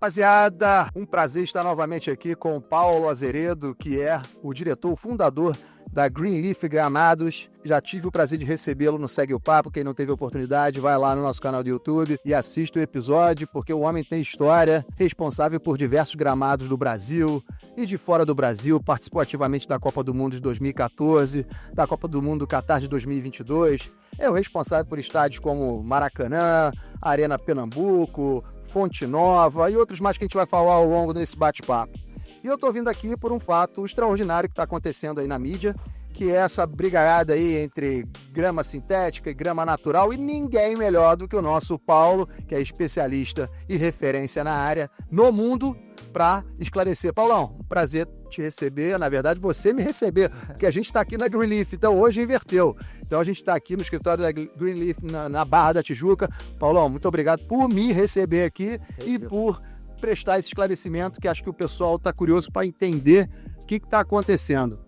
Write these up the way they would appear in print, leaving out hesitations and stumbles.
rapaziada, um prazer estar novamente aqui com o Paulo Azeredo, que é o diretor, o fundador da Greenleaf Gramados. Já tive o prazer de recebê-lo no Segue o Papo. Quem não teve oportunidade, vai lá no nosso canal do YouTube e assista o episódio, porque o homem tem história, responsável por diversos gramados do Brasil e de fora do Brasil, participou ativamente da Copa do Mundo de 2014, da Copa do Mundo do Catar de 2022, é o responsável por estádios como Maracanã, Arena Pernambuco, Fonte Nova e outros mais que a gente vai falar ao longo desse bate-papo. E eu tô vindo aqui por um fato extraordinário que está acontecendo aí na mídia, que é essa brigalhada aí entre grama sintética e grama natural, e ninguém melhor do que o nosso Paulo, que é especialista e referência na área no mundo, para esclarecer. Paulão, um prazer te receber, na verdade você me receber, porque a gente está aqui na Greenleaf, então hoje inverteu. Então a gente está aqui no escritório da Greenleaf na Barra da Tijuca. Paulão, muito obrigado por me receber aqui e por prestar esse esclarecimento, que acho que o pessoal está curioso para entender o que está acontecendo.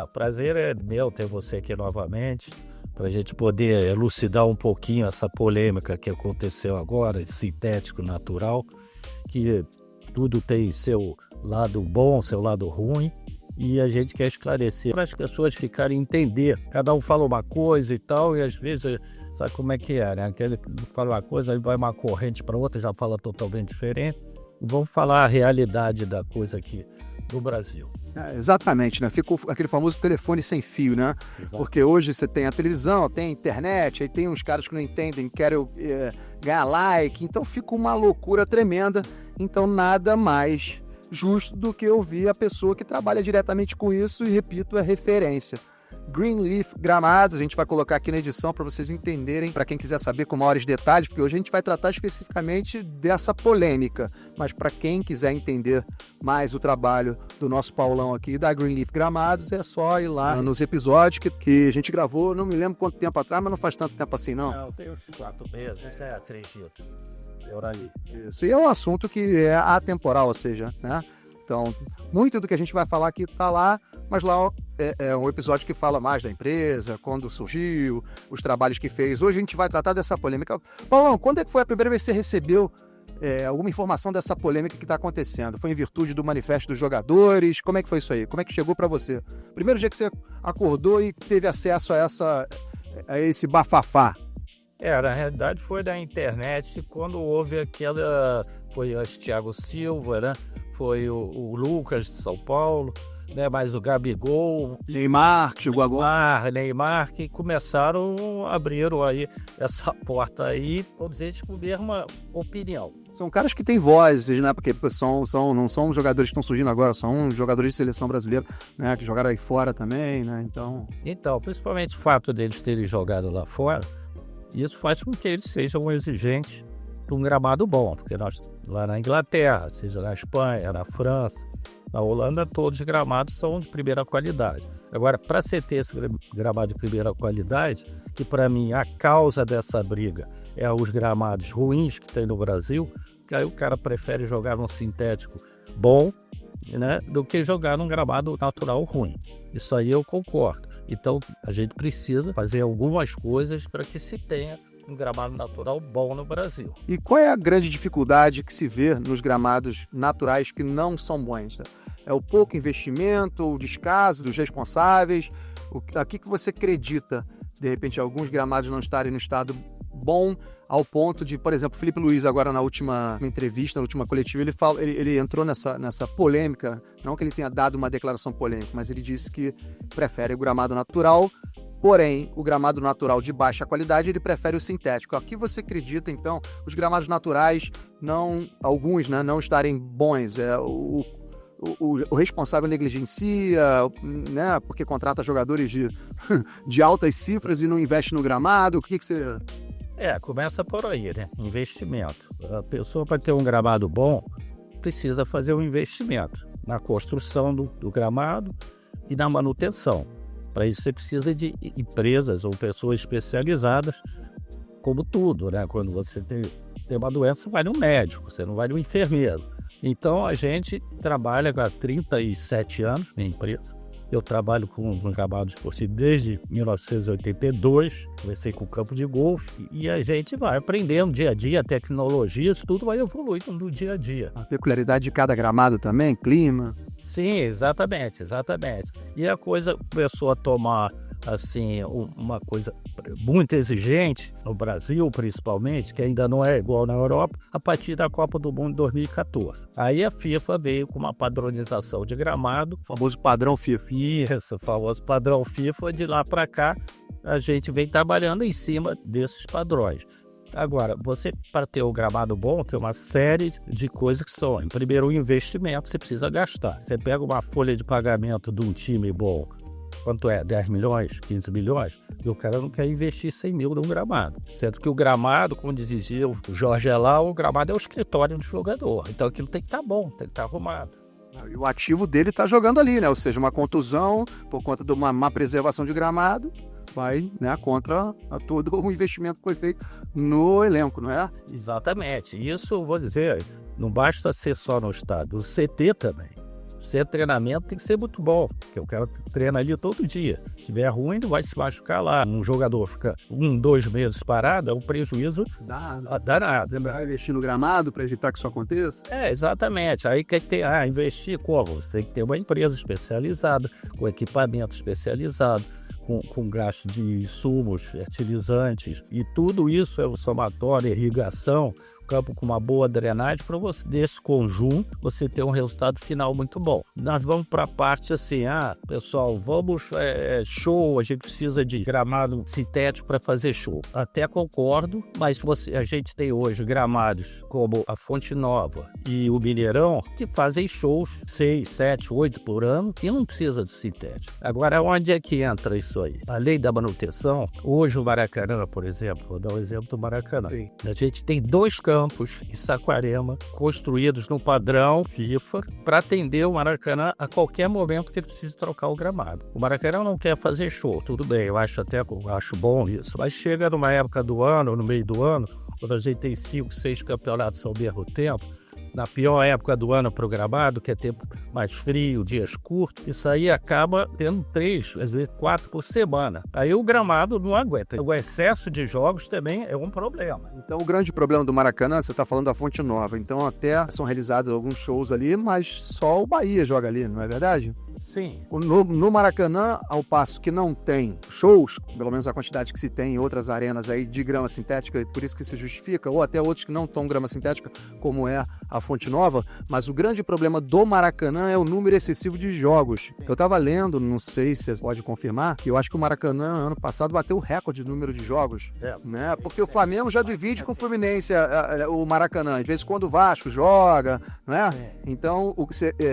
O prazer é meu ter você aqui novamente, para a gente poder elucidar um pouquinho essa polêmica que aconteceu agora, sintético natural, que tudo tem seu lado bom, seu lado ruim, e a gente quer esclarecer para as pessoas ficarem entender. Cada um fala uma coisa e tal, e às vezes, sabe como é que é, né? Aquele que fala uma coisa, aí vai uma corrente para outra, já fala totalmente diferente. Vamos falar a realidade da coisa aqui no Brasil. Exatamente, né? Fica aquele famoso telefone sem fio, né? Exato. Porque hoje você tem a televisão, tem a internet, aí tem uns caras que não entendem, querem ganhar like, então fica uma loucura tremenda. Então nada mais justo do que ouvir a pessoa que trabalha diretamente com isso e, repito, é referência. Greenleaf Gramados, a gente vai colocar aqui na edição para vocês entenderem, para quem quiser saber com maiores detalhes, porque hoje a gente vai tratar especificamente dessa polêmica, mas para quem quiser entender mais o trabalho do nosso Paulão aqui da Greenleaf Gramados, é só ir lá nos episódios que a gente gravou, não me lembro quanto tempo atrás, mas não faz tanto tempo assim não. Não, tem uns 4 meses, acredito. Isso, e é um assunto que é atemporal, ou seja, né? Então, muito do que a gente vai falar aqui está lá, mas lá é um episódio que fala mais da empresa, quando surgiu, os trabalhos que fez. Hoje a gente vai tratar dessa polêmica. Paulão, quando é que foi a primeira vez que você recebeu alguma informação dessa polêmica que está acontecendo? Foi em virtude do manifesto dos jogadores? Como é que foi isso aí? Como é que chegou para você? Primeiro dia que você acordou e teve acesso a esse bafafá? Na realidade foi da internet, quando houve aquela, foi o Thiago Silva, né? Foi o Lucas de São Paulo, né? Mas o Gabigol, Neymar, que chegou agora. Neymar, que começaram, abriram aí essa porta aí, vamos dizer, de ter uma opinião. São caras que têm vozes, né? Porque não são jogadores que estão surgindo agora, são jogadores de seleção brasileira, né? Que jogaram aí fora também, né? Então, principalmente o fato deles terem jogado lá fora, isso faz com que eles sejam exigentes de um gramado bom, porque nós, lá na Inglaterra, seja na Espanha, na França, na Holanda, todos os gramados são de primeira qualidade. Agora, para você ter esse gramado de primeira qualidade, que para mim a causa dessa briga é os gramados ruins que tem no Brasil, que aí o cara prefere jogar num sintético bom, né, do que jogar num gramado natural ruim. Isso aí eu concordo. Então, a gente precisa fazer algumas coisas para que se tenha um gramado natural bom no Brasil. E qual é a grande dificuldade que se vê nos gramados naturais que não são bons? É o pouco investimento, o descaso dos responsáveis? A que você acredita, de repente, alguns gramados não estarem no estado bom, ao ponto de, por exemplo, Felipe Luiz, agora na última entrevista, na última coletiva, ele entrou nessa polêmica, não que ele tenha dado uma declaração polêmica, mas ele disse que prefere o gramado natural, porém, o gramado natural de baixa qualidade, ele prefere o sintético. A que você acredita, então, os gramados naturais, alguns, né, não estarem bons? O responsável negligencia, né, porque contrata jogadores de altas cifras e não investe no gramado? O que você... Começa por aí, né? Investimento. A pessoa, para ter um gramado bom, precisa fazer um investimento na construção do gramado e na manutenção. Para isso você precisa de empresas ou pessoas especializadas, como tudo, né? Quando você tem uma doença, você vai no médico, você não vai no enfermeiro. Então a gente trabalha há 37 anos, minha empresa, Eu trabalho com gramado esportivo desde 1982, comecei com campo de golfe e a gente vai aprendendo dia a dia, tecnologias, tudo vai evoluindo no dia a dia. A peculiaridade de cada gramado também, clima. Sim, exatamente. E a coisa começou a tomar, assim, uma coisa muito exigente, no Brasil principalmente, que ainda não é igual na Europa, a partir da Copa do Mundo de 2014. Aí a FIFA veio com uma padronização de gramado. O famoso padrão FIFA. Isso, o famoso padrão FIFA. De lá para cá, a gente vem trabalhando em cima desses padrões. Agora, você, para ter o gramado bom, tem uma série de coisas que são. Em primeiro, o investimento, você precisa gastar. Você pega uma folha de pagamento de um time bom, quanto é? 10 milhões, 15 milhões? E o cara não quer investir 100 mil num gramado. Sendo que o gramado, como dizia o Jorge Elal, o gramado é o escritório do jogador. Então aquilo tem que estar bom, tem que estar arrumado. E o ativo dele está jogando ali, né? Ou seja, uma contusão por conta de uma má preservação de gramado vai, né, contra todo o investimento que foi feito no elenco, não é? Exatamente. Isso, vou dizer, não basta ser só no estádio, o CT também. O treinamento tem que ser muito bom, porque o cara treina ali todo dia. Se estiver ruim, não vai se machucar lá. Um jogador fica 2 meses parado, é um prejuízo danado. Vai investir no gramado para evitar que isso aconteça? Exatamente. Aí quer ter, investir como? Você tem que ter uma empresa especializada, com equipamento especializado, com gasto de insumos, fertilizantes, e tudo isso é o somatório, irrigação, campo com uma boa drenagem, para você, desse conjunto, você ter um resultado final muito bom. Nós vamos para a parte assim, pessoal, vamos, show, a gente precisa de gramado sintético para fazer show. Até concordo, mas a gente tem hoje gramados como a Fonte Nova e o Mineirão, que fazem shows 6, 7, 8 por ano, que não precisa de sintético. Agora, onde é que entra isso aí? Além da manutenção, hoje o Maracanã, por exemplo, vou dar um exemplo do Maracanã. Sim. A gente tem 2 campos em Saquarema, construídos no padrão FIFA, para atender o Maracanã a qualquer momento que ele precise trocar o gramado. O Maracanã não quer fazer show, tudo bem, eu acho bom isso, mas chega numa época do ano, no meio do ano, quando a gente tem 5, 6 campeonatos ao mesmo tempo, na pior época do ano para o gramado, que é tempo mais frio, dias curtos, isso aí acaba tendo 3, às vezes 4 por semana. Aí o gramado não aguenta. O excesso de jogos também é um problema. Então o grande problema do Maracanã, você está falando da Fonte Nova, então até são realizados alguns shows ali, mas só o Bahia joga ali, não é verdade? Sim. No Maracanã, ao passo que não tem shows, pelo menos a quantidade que se tem em outras arenas aí de grama sintética, por isso que se justifica, ou até outros que não estão grama sintética, como é a Fonte Nova, mas o grande problema do Maracanã é o número excessivo de jogos. Eu estava lendo, não sei se você pode confirmar, que eu acho que o Maracanã, ano passado, bateu o recorde de número de jogos, né? Porque o Flamengo já divide com o Fluminense o Maracanã, às vezes quando o Vasco joga, né? Então,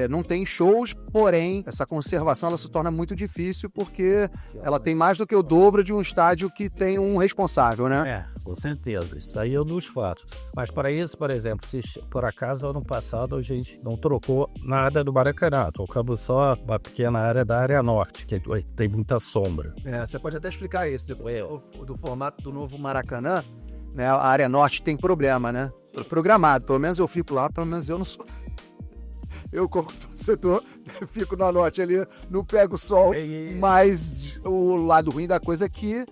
não tem shows, porém, essa conservação ela se torna muito difícil porque ela tem mais do que o dobro de um estádio que tem um responsável, né? Com certeza. Isso aí é um dos fatos. Mas para isso, por exemplo, se por acaso ano passado a gente não trocou nada do Maracanã, trocamos só uma pequena área da área norte, que tem muita sombra. Você pode até explicar isso depois do formato do novo Maracanã, né? A área norte tem problema, né? Programado, pelo menos eu fico lá, pelo menos eu não sou. Eu, como torcedor, fico na norte ali, não pego sol, mas o lado ruim da coisa é que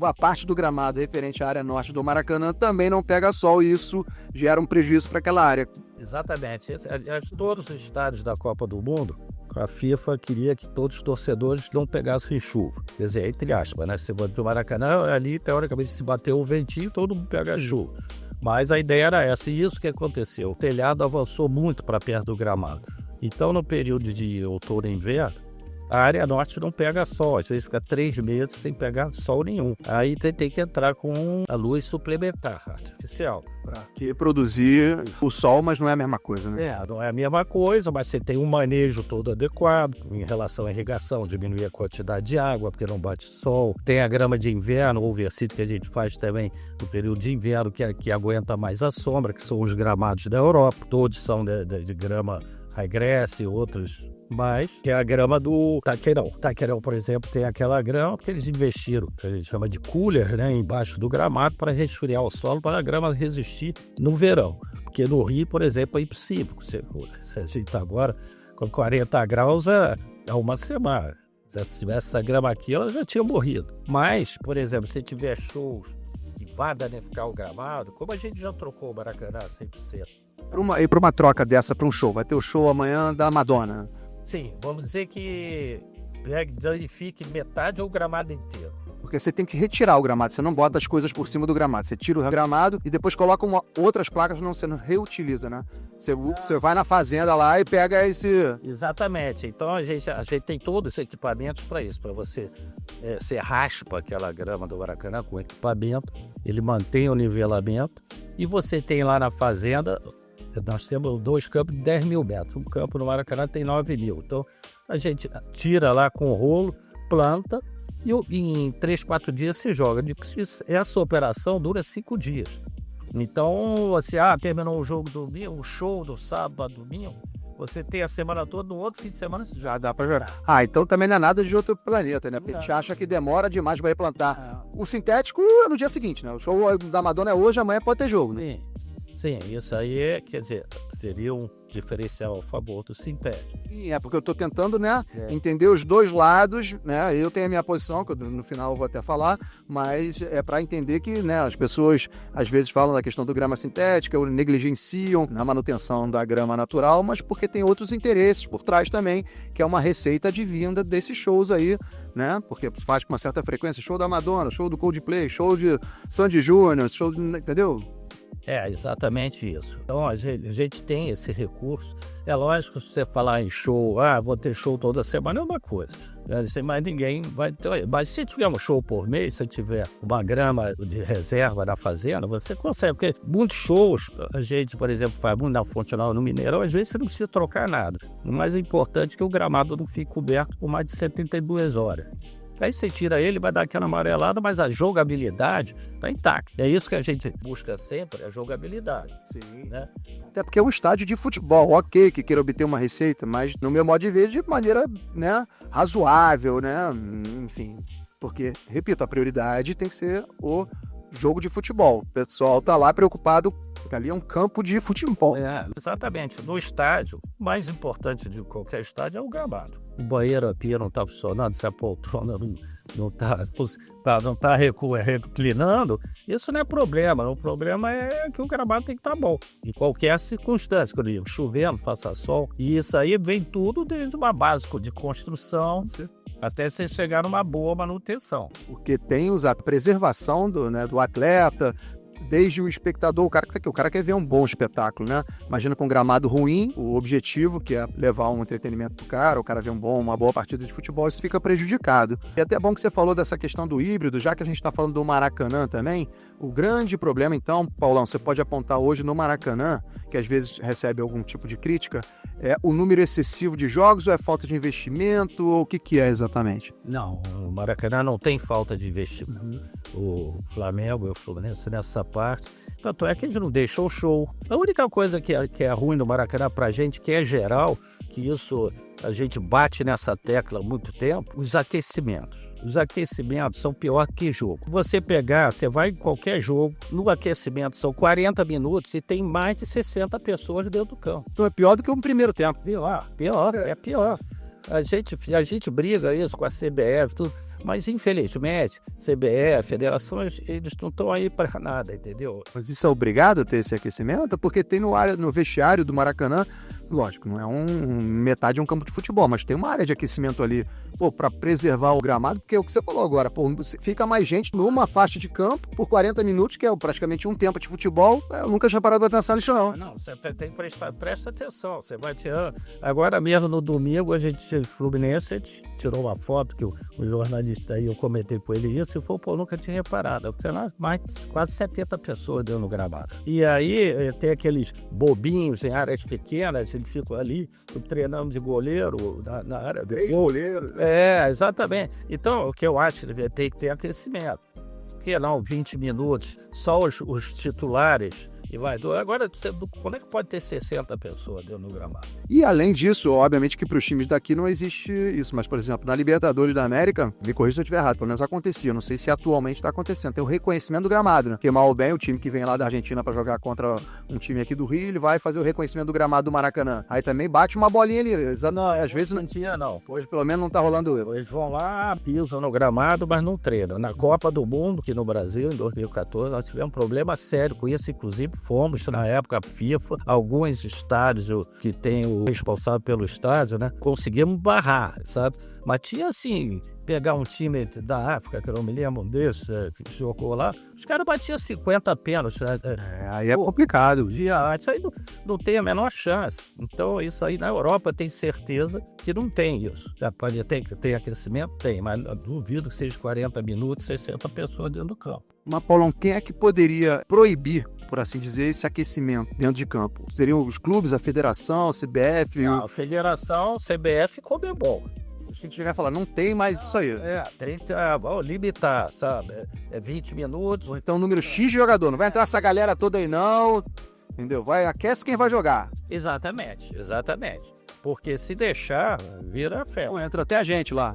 a parte do gramado referente à área norte do Maracanã também não pega sol e isso gera um prejuízo para aquela área. Exatamente. Aliás, todos os estádios da Copa do Mundo, a FIFA queria que todos os torcedores não pegassem chuva. Quer dizer, entre aspas, né? Se você vai pro Maracanã, ali, teoricamente, se bater o ventinho, todo mundo pega chuva. Mas a ideia era essa, e isso que aconteceu. O telhado avançou muito para perto do gramado. Então, no período de outono e inverno, a área norte não pega sol. Às vezes fica 3 meses sem pegar sol nenhum. Aí tem que entrar com a luz suplementar, artificial. Para que produzir o sol, mas não é a mesma coisa, né? Não é a mesma coisa, mas você tem um manejo todo adequado em relação à irrigação, diminuir a quantidade de água, porque não bate sol. Tem a grama de inverno, ou oversito, que a gente faz também no período de inverno, que aguenta mais a sombra, que são os gramados da Europa. Todos são de grama Ryegrass e outros mais, que é a grama do Taqueirão. Taqueirão, por exemplo, tem aquela grama porque eles investiram, que a gente chama de cooler, né, embaixo do gramado para resfriar o solo, para a grama resistir no verão. Porque no Rio, por exemplo, é impossível. Se a gente está agora com 40 graus, é uma semana. Se tivesse essa grama aqui, ela já tinha morrido. Mas, por exemplo, se tiver shows que vá danificar o gramado, como a gente já trocou o Maracanã 100%. E para uma troca dessa para um show, vai ter o show amanhã da Madonna. Sim, vamos dizer que danifique metade ou o gramado inteiro. Porque você tem que retirar o gramado, você não bota as coisas por cima do gramado. Você tira o gramado e depois coloca outras placas, não, você não reutiliza, né? Você vai na fazenda lá e pega esse... Exatamente. Então a gente tem todos os equipamentos para isso, para você raspa aquela grama do Maracanã com equipamento, ele mantém o nivelamento e você tem lá na fazenda, nós temos 2 campos de 10 mil metros, um campo no Maracanã tem 9 mil. Então a gente tira lá com o rolo, planta, e em 3, 4 dias se joga. Essa operação dura 5 dias. Então, você terminou o jogo domingo, o show do sábado, domingo, você tem a semana toda, no outro fim de semana já dá para jogar. Então também não é nada de outro planeta, né? Porque a gente acha que demora demais para replantar. O sintético é no dia seguinte, né? O show da Madonna é hoje, amanhã pode ter jogo, né? Sim, isso aí, quer dizer, seria um diferencial a favor do sintético. Porque eu estou tentando, né, entender os dois lados, né? Eu tenho a minha posição, que no final eu vou até falar, mas é para entender que, né, as pessoas às vezes falam da questão do grama sintética, ou negligenciam na manutenção da grama natural, mas porque tem outros interesses por trás também, que é uma receita de vinda desses shows aí, né? Porque faz com uma certa frequência show da Madonna, show do Coldplay, show de Sandy Júnior, show de, entendeu? Exatamente isso. Então a gente tem esse recurso. É lógico, se você falar em show, vou ter show toda semana, é uma coisa. Mas ninguém vai ter. Mas se tiver um show por mês, se tiver uma grama de reserva na fazenda, você consegue. Porque muitos shows, a gente, por exemplo, faz muito na Fonte Nova, no Mineirão, às vezes você não precisa trocar nada. O mais importante é que o gramado não fique coberto por mais de 72 horas. Aí você tira ele, vai dar aquela amarelada, mas a jogabilidade está intacta. É isso que a gente busca sempre, a jogabilidade. Sim. Né? Até porque é um estádio de futebol, ok, que queira obter uma receita, mas no meu modo de ver, de maneira, né, razoável, né? Enfim, porque, repito, a prioridade tem que ser o jogo de futebol. O pessoal tá lá preocupado, porque ali é um campo de futebol. Exatamente. No estádio, o mais importante de qualquer estádio é o gramado. O banheiro, a pia não está funcionando, se a poltrona não está reclinando, isso não é problema. O problema é que o gramado tem que estar bom. Em qualquer circunstância, quando eu chovendo, faça sol. E isso aí vem tudo desde uma base de construção, até você chegar numa boa manutenção. Porque tem a preservação do atleta, desde o espectador, o cara quer ver um bom espetáculo, né? Imagina com um gramado ruim, o objetivo, que é levar um entretenimento pro cara, o cara ver uma boa partida de futebol, isso fica prejudicado. E até bom que você falou dessa questão do híbrido, já que a gente está falando do Maracanã também, o grande problema, então, Paulão, você pode apontar hoje no Maracanã, que às vezes recebe algum tipo de crítica, é o número excessivo de jogos ou é falta de investimento, ou o que é exatamente? Não, o Maracanã não tem falta de investimento. O Flamengo e o Fluminense nessa parte, tanto é que a gente não deixa o show. A única coisa que é ruim no Maracanã pra gente, que é geral, que isso a gente bate nessa tecla há muito tempo, os aquecimentos. Os aquecimentos são pior que jogo. Você vai em qualquer jogo, no aquecimento são 40 minutos e tem mais de 60 pessoas dentro do campo. Então é pior do que um primeiro tempo. É pior. A gente briga isso com a CBF, tudo. Mas, infelizmente, CBF, federações, eles não estão aí para nada, entendeu? Mas isso é obrigado a ter esse aquecimento? Porque tem no vestiário do Maracanã, lógico, não é metade é um campo de futebol, mas tem uma área de aquecimento ali, para preservar o gramado, porque é o que você falou agora, fica mais gente numa faixa de campo por 40 minutos, que é praticamente um tempo de futebol. Eu nunca tinha parado para pensar nisso, não. Não, você tem que presta atenção, você vai tirar. Agora mesmo no domingo, Fluminense, a gente tirou uma foto que o jornalista aí, eu comentei com ele isso, e falou, nunca tinha reparado. Sei lá, quase 70 pessoas deu no gramado. E aí tem aqueles bobinhos em áreas pequenas, eles ficam ali treinando de goleiro na área de goleiro. Exatamente. Então, o que eu acho que tem que ter aquecimento. Por que não 20 minutos? Só os titulares E vai. Agora, como é que pode ter 60 pessoas dentro do gramado? E além disso, obviamente que para os times daqui não existe isso, mas, por exemplo, na Libertadores da América, me corrija se eu estiver errado, pelo menos acontecia, não sei se atualmente está acontecendo, tem o reconhecimento do gramado, né? Porque mal ou bem, o time que vem lá da Argentina para jogar contra um time aqui do Rio, ele vai fazer o reconhecimento do gramado do Maracanã. Aí também bate uma bolinha ali, às vezes não tinha, não. Hoje pelo menos não tá rolando. Eles vão lá, pisam no gramado, mas não treinam. Na Copa do Mundo, aqui no Brasil, em 2014, nós tivemos um problema sério com isso, inclusive fomos, na época, a FIFA, alguns estádios que tem o responsável pelo estádio, né, conseguimos barrar, sabe? Mas tinha assim, pegar um time da África, que eu não me lembro desse, que jogou lá, os caras batiam 50 pênaltis. Né? Aí é complicado. Dia antes, aí não tem a menor chance. Então, isso aí na Europa tem certeza que não tem isso. Já pode ter que ter aquecimento? Tem, mas duvido que seja 40 minutos, 60 pessoas dentro do campo. Mas, Paulão, quem é que poderia proibir, por assim dizer, esse aquecimento dentro de campo? Seriam os clubes, a federação, a CBF? Não, a federação, CBF e Conmebol. A gente chegar e falar, não tem mais isso aí. Tem que limitar, sabe? 20 minutos. Ou então número X de jogador, não vai entrar essa galera toda aí não, entendeu? Aquece quem vai jogar. Exatamente. Porque se deixar, vira ferro. Não entra até a gente lá.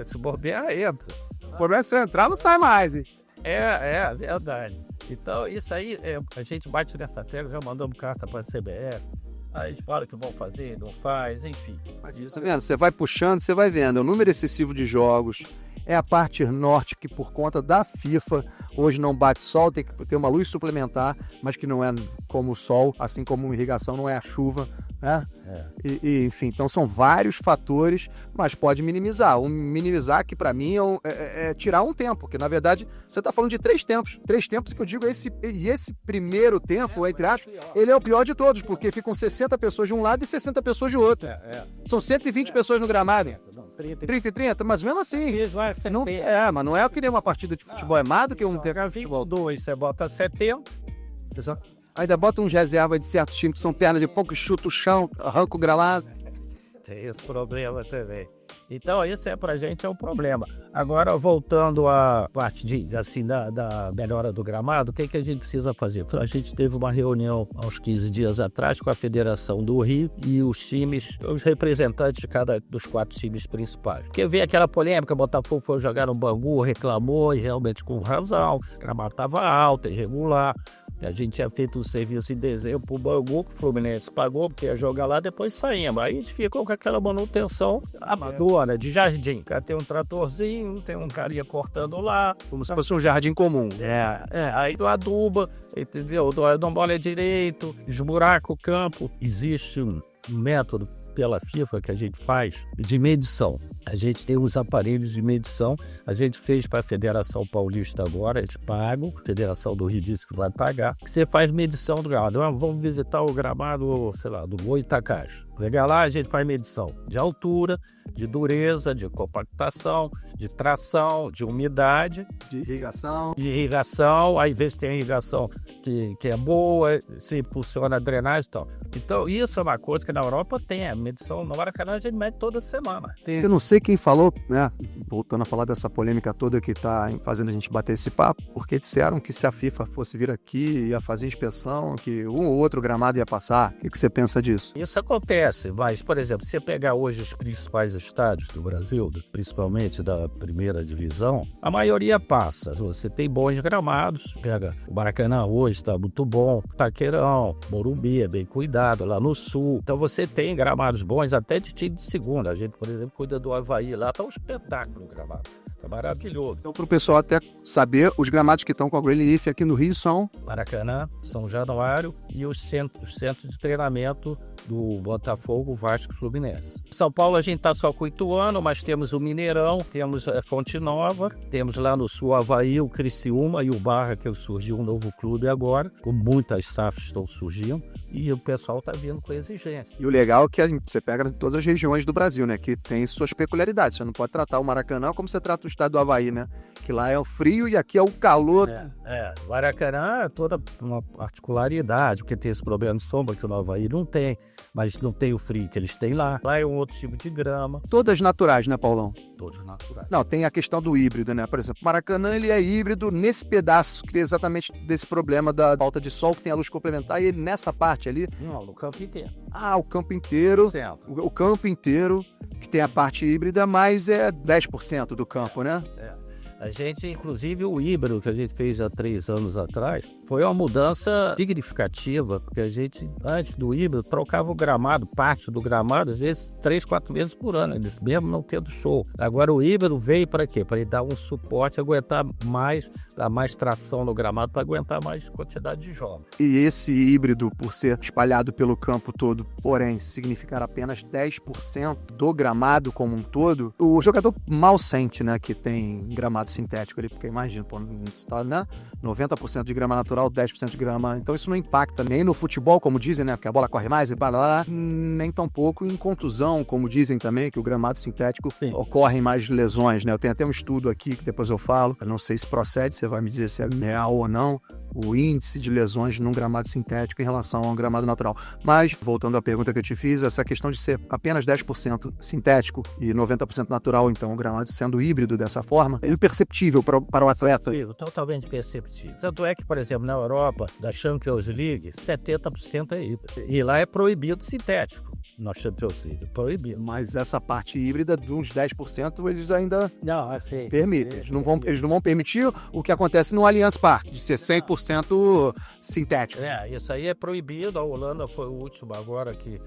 Se bobear, entra. O problema é se entrar, não sai mais, hein? É verdade. Então, isso aí, a gente bate nessa tecla, já mandamos carta para a CBF. Aí eles falam que vão fazer, não faz, enfim. Mas isso, tá vendo? Você vai puxando, você vai vendo. É o número excessivo de jogos, é a parte norte que, por conta da FIFA, hoje não bate sol, tem que ter uma luz suplementar, mas que não é como o sol, assim como irrigação não é a chuva, né? Enfim, então são vários fatores, mas pode minimizar. Minimizar que para mim é tirar um tempo, porque na verdade você está falando de 3 tempos. 3 tempos que eu digo, esse primeiro tempo, entre aspas, ele é o pior de todos, porque ficam 60 pessoas de um lado e 60 pessoas de outro. São 120 pessoas no gramado. 30 e 30, mas mesmo assim. Mas não é que nem uma partida de futebol, é mais do que um tempo de futebol. 2, você bota 70. Exato. Ainda bota um reserva de certos times que são perna de pouco, chuta o chão, arranca o gramado. Tem esse problema também. Então, isso pra gente é um problema. Agora, voltando à parte da melhora do gramado, o que a gente precisa fazer? A gente teve uma reunião há uns 15 dias atrás com a Federação do Rio e os times, os representantes de cada dos 4 times principais. Porque veio aquela polêmica, o Botafogo foi jogar no Bangu, reclamou, e realmente com razão, o gramado estava alto, irregular. A gente tinha feito um serviço em dezembro pro Bangu, que o Fluminense pagou, porque ia jogar lá, depois saímos. Aí a gente ficou com aquela manutenção amadora, de jardim. Tem um tratorzinho, tem um carinha cortando lá. Como se fosse um jardim comum. Aí do aduba, entendeu? Não molha direito, esburaca o campo. Existe um método pela FIFA que a gente faz de medição. A gente tem uns aparelhos de medição, a gente fez para a Federação Paulista agora, a gente paga, a Federação do Rio disse que vai pagar, que você faz medição do gramado. Vamos visitar o gramado, sei lá, do Goitacás. Pegar lá, a gente faz medição de altura, de dureza, de compactação, de tração, de umidade. De irrigação. Aí vê se tem irrigação que é boa, se impulsiona a drenagem e tal. Então, isso é uma coisa que na Europa tem, a medição no Maracanã a gente mede toda semana. Eu não sei quem falou, né? Voltando a falar dessa polêmica toda que tá fazendo a gente bater esse papo, porque disseram que se a FIFA fosse vir aqui, ia fazer inspeção, que um ou outro gramado ia passar. O que você pensa disso? Isso acontece, mas, por exemplo, se você pegar hoje os principais estádios do Brasil, principalmente da primeira divisão, a maioria passa. Você tem bons gramados, pega o Maracanã hoje, está muito bom, Taqueirão, Morumbi é bem cuidado, lá no Sul. Então você tem gramados bons até de time de segunda. A gente, por exemplo, cuida do Avaí, lá tá um espetáculo o gramado. É maravilhoso. Então, para o pessoal até saber, os gramados que estão com a Green Leaf aqui no Rio são... Maracanã, São Januário e os centros de treinamento do Botafogo, Vasco e Fluminense. São Paulo a gente está só com Ituano, mas temos o Mineirão, temos a Fonte Nova, temos lá no Sul Avaí, o Criciúma e o Barra, que surgiu um novo clube agora, com muitas SAFs estão surgindo, e o pessoal está vindo com exigência. E o legal é que você pega em todas as regiões do Brasil, né, que tem suas peculiaridades. Você não pode tratar o Maracanã como você trata do estado do Havaí, né? Que lá é o frio e aqui é o calor. Maracanã é toda uma particularidade, porque tem esse problema de sombra que o Havaí não tem, mas não tem o frio que eles têm lá. Lá é um outro tipo de grama. Todas naturais, né, Paulão? Todos naturais. Não, tem a questão do híbrido, né? Por exemplo, o Maracanã, ele é híbrido nesse pedaço, que tem exatamente desse problema da falta de sol, que tem a luz complementar, e ele nessa parte ali... Não, no campo inteiro. O campo inteiro. O campo inteiro, que tem a parte híbrida, mas é 10% do campo, né? A gente, inclusive, o híbrido que a gente fez há 3 anos atrás, foi uma mudança significativa, porque a gente, antes do híbrido, trocava o gramado, parte do gramado, às vezes 3, 4 vezes por ano, eles mesmo não tendo show. Agora o híbrido veio para quê? Para ele dar um suporte, aguentar mais, dar mais tração no gramado, para aguentar mais quantidade de jogos. E esse híbrido, por ser espalhado pelo campo todo, porém, significar apenas 10% do gramado como um todo, o jogador mal sente, né, que tem gramado sintético ali, porque imagina, está, né, 90% de grama natural, 10% de grama, então isso não impacta nem no futebol, como dizem, né, porque a bola corre mais e lá, nem tão pouco em contusão, como dizem também, que o gramado sintético ocorrem mais lesões, né, eu tenho até um estudo aqui que depois eu falo, eu não sei se procede, você vai me dizer se é real ou não, o índice de lesões num gramado sintético em relação ao gramado natural. Mas, voltando à pergunta que eu te fiz, essa questão de ser apenas 10% sintético e 90% natural, então o gramado sendo híbrido dessa forma, é imperceptível para o atleta. Totalmente perceptível. Tanto é que, por exemplo, na Europa, da Champions League, 70% é híbrido. E lá é proibido sintético. Na Champions League, proibido. Mas essa parte híbrida de uns 10% eles ainda permitem. Eles não vão permitir o que acontece no Allianz Parque, de ser 100% sintético. Isso aí é proibido. A Holanda foi o último agora que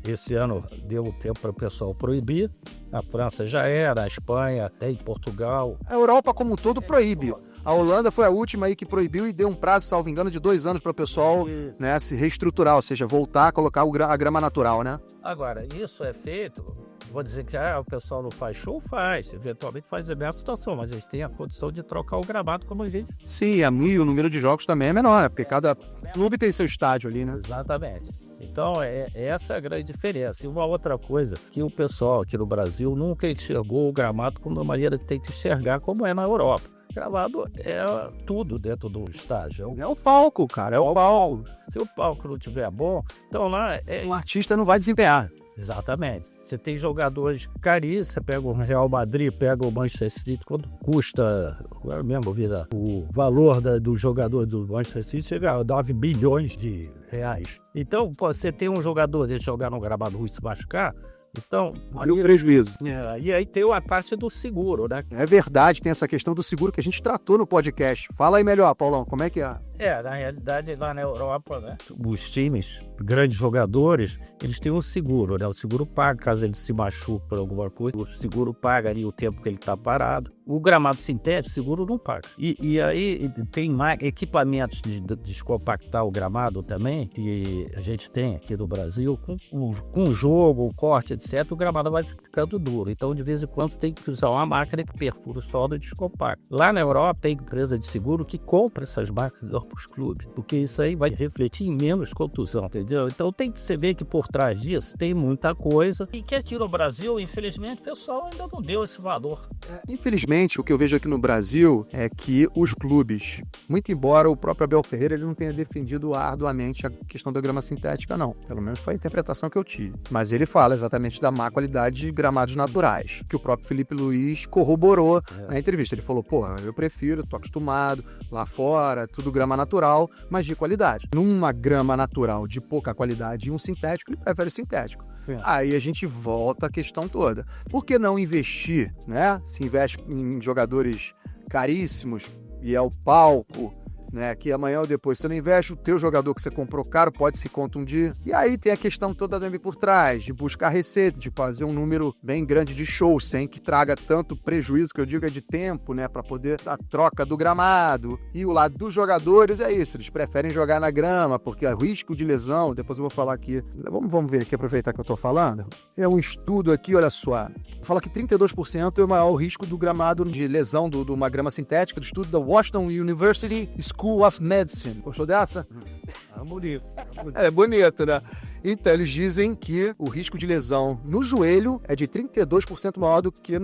esse ano deu tempo para o pessoal proibir. A França já era, a Espanha, em Portugal. A Europa como um todo proíbe. A Holanda foi a última aí que proibiu e deu um prazo, salvo engano, de 2 anos para o pessoal, né, se reestruturar, ou seja, voltar a colocar a grama natural, né? Agora, isso é feito, vou dizer que o pessoal não faz show, faz, eventualmente faz a mesma situação, mas eles têm a condição de trocar o gramado como a gente. Sim, e o número de jogos também é menor, né? Porque cada clube tem seu estádio ali, né? Exatamente. Então, essa é a grande diferença. E uma outra coisa, que o pessoal aqui no Brasil nunca enxergou o gramado como uma maneira que tem que enxergar, como é na Europa. O gramado é tudo dentro do estádio. É o palco, cara, é o palco. Se o palco não estiver bom, então lá... Um artista não vai desempenhar. Exatamente. Você tem jogadores caríssimos, você pega o Real Madrid, pega o Manchester City, quanto custa, agora mesmo vira o valor do jogador do Manchester City, chega a 9 bilhões de reais. Então, você tem um jogador desse jogar no gramado ruim e se machucar, então... Olha o prejuízo. E aí tem a parte do seguro, né? É verdade, tem essa questão do seguro que a gente tratou no podcast. Fala aí melhor, Paulão, como é que é? Na realidade, lá na Europa, né, os times, grandes jogadores, eles têm um seguro, né? O seguro paga caso ele se machuque por alguma coisa. O seguro paga ali o tempo que ele está parado. O gramado sintético, o seguro não paga. E aí tem equipamentos de descompactar o gramado também, que a gente tem aqui no Brasil, com o jogo, o corte, etc., o gramado vai ficando duro. Então, de vez em quando, tem que usar uma máquina que perfura o solo e descompacta. Lá na Europa, tem empresa de seguro que compra essas máquinas para os clubes, porque isso aí vai refletir em menos contusão, entendeu? Então, tem que você ver que por trás disso tem muita coisa. E que aqui no Brasil, infelizmente, o pessoal ainda não deu esse valor. Infelizmente, o que eu vejo aqui no Brasil é que os clubes, muito embora o próprio Abel Ferreira ele não tenha defendido arduamente a questão da grama sintética, não. Pelo menos foi a interpretação que eu tive. Mas ele fala exatamente da má qualidade de gramados naturais, que o próprio Felipe Luiz corroborou na entrevista. Ele falou, eu prefiro, tô acostumado, lá fora, tudo grama natural, mas de qualidade. Numa grama natural de pouca qualidade e um sintético, ele prefere o sintético. Aí a gente volta à questão toda. Por que não investir, né? Se investe em jogadores caríssimos e é o palco, né? Que amanhã ou depois você não investe, o teu jogador que você comprou caro pode se contundir. E aí tem a questão toda também por trás, de buscar receita, de fazer um número bem grande de shows, sem que traga tanto prejuízo, que eu digo é de tempo, né? Para poder a troca do gramado. E o lado dos jogadores é isso, eles preferem jogar na grama, porque o risco de lesão, depois eu vou falar aqui, vamos ver aqui, aproveitar que eu tô falando. É um estudo aqui, olha só, fala que 32% é o maior risco do gramado de lesão de uma grama sintética, do estudo da Washington University School of Medicine. Gostou dessa? Bonito. É bonito, né? Então, eles dizem que o risco de lesão no joelho é de 32% maior do que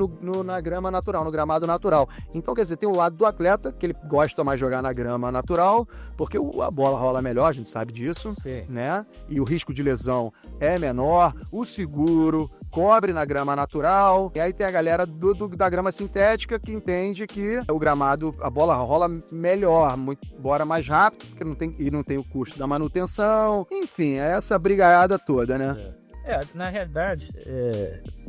na grama natural, no gramado natural. Então, quer dizer, tem o lado do atleta, que ele gosta mais de jogar na grama natural, porque a bola rola melhor, a gente sabe disso, né? E o risco de lesão é menor, o seguro cobre na grama natural. E aí tem a galera da grama sintética que entende que o gramado, a bola rola melhor, embora mais rápido, porque não tem o custo da manutenção. Enfim, é essa brigaiada toda, né? Na realidade,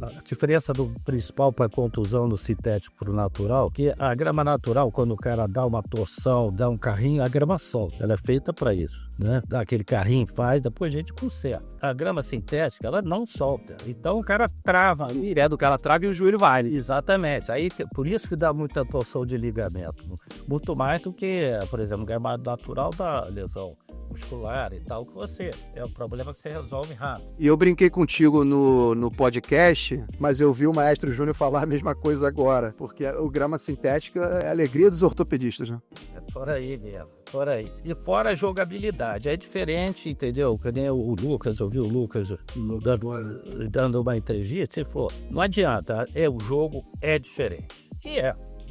a diferença do principal para contusão no sintético para o natural, que a grama natural, quando o cara dá uma torção, dá um carrinho, a grama solta. Ela é feita para isso, né? Dá aquele carrinho, faz, depois a gente conserta. A grama sintética, ela não solta. Então o cara trava ali. Direto do cara trava e o joelho vai. Exatamente. Aí, por isso que dá muita torção de ligamento. Muito mais do que, por exemplo, o gramado natural da lesão muscular e tal, que você é o problema que você resolve rápido. E eu brinquei contigo no podcast, mas eu vi o Maestro Júnior falar a mesma coisa agora, porque o grama sintética é a alegria dos ortopedistas, né? É por aí mesmo, por aí. E fora a jogabilidade, é diferente, entendeu? Que nem o Lucas, eu vi o Lucas dando uma entrevista, ele falou, não adianta, o jogo é diferente. E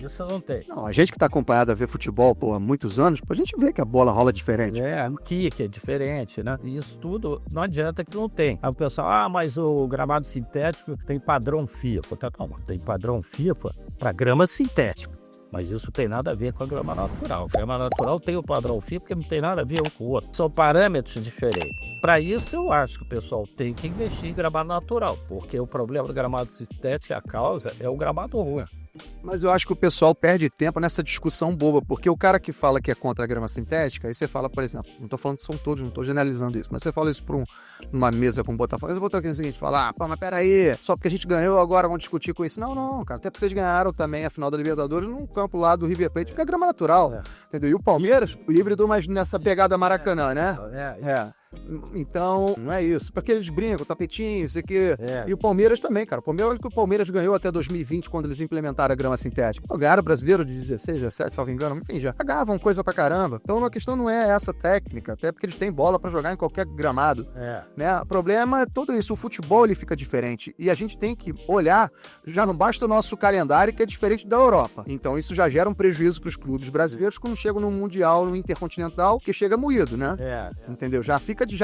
isso não tem. Não, a gente que está acompanhado a ver futebol há muitos anos, a gente vê que a bola rola diferente. O kick é diferente, né? E isso tudo não adianta que não tem. Aí o pessoal, mas o gramado sintético tem padrão FIFA. Não, tem padrão FIFA para grama sintética. Mas isso tem nada a ver com a grama natural. A grama natural tem o padrão FIFA porque não tem nada a ver um com o outro. São parâmetros diferentes. Para isso, eu acho que o pessoal tem que investir em gramado natural, porque o problema do gramado sintético, a causa é o gramado ruim. Mas eu acho que o pessoal perde tempo nessa discussão boba, porque o cara que fala que é contra a grama sintética, aí você fala, por exemplo, não tô falando que são todos, não tô generalizando isso, mas você fala isso numa mesa com um Botafogo, o Botafogo é o seguinte, fala, mas peraí, só porque a gente ganhou agora vamos discutir com isso. Não, cara, até porque vocês ganharam também a final da Libertadores num campo lá do River Plate, que é grama natural, entendeu? E o Palmeiras, o híbrido, mas nessa pegada Maracanã, né? Então, não é isso. Porque eles brincam, tapetinho, isso aqui. E o Palmeiras também, cara. Olha que o Palmeiras ganhou até 2020, quando eles implementaram a grama sintética. Ganharam o brasileiro de 16, 17, salvo engano. Enfim, já pagavam coisa pra caramba. Então, a questão não é essa técnica, até porque eles têm bola pra jogar em qualquer gramado. Né? O problema é tudo isso. O futebol, ele fica diferente. E a gente tem que olhar, já não basta o nosso calendário, que é diferente da Europa. Então, isso já gera um prejuízo pros clubes brasileiros quando chegam no Mundial, no Intercontinental, que chega moído, né? Entendeu? Já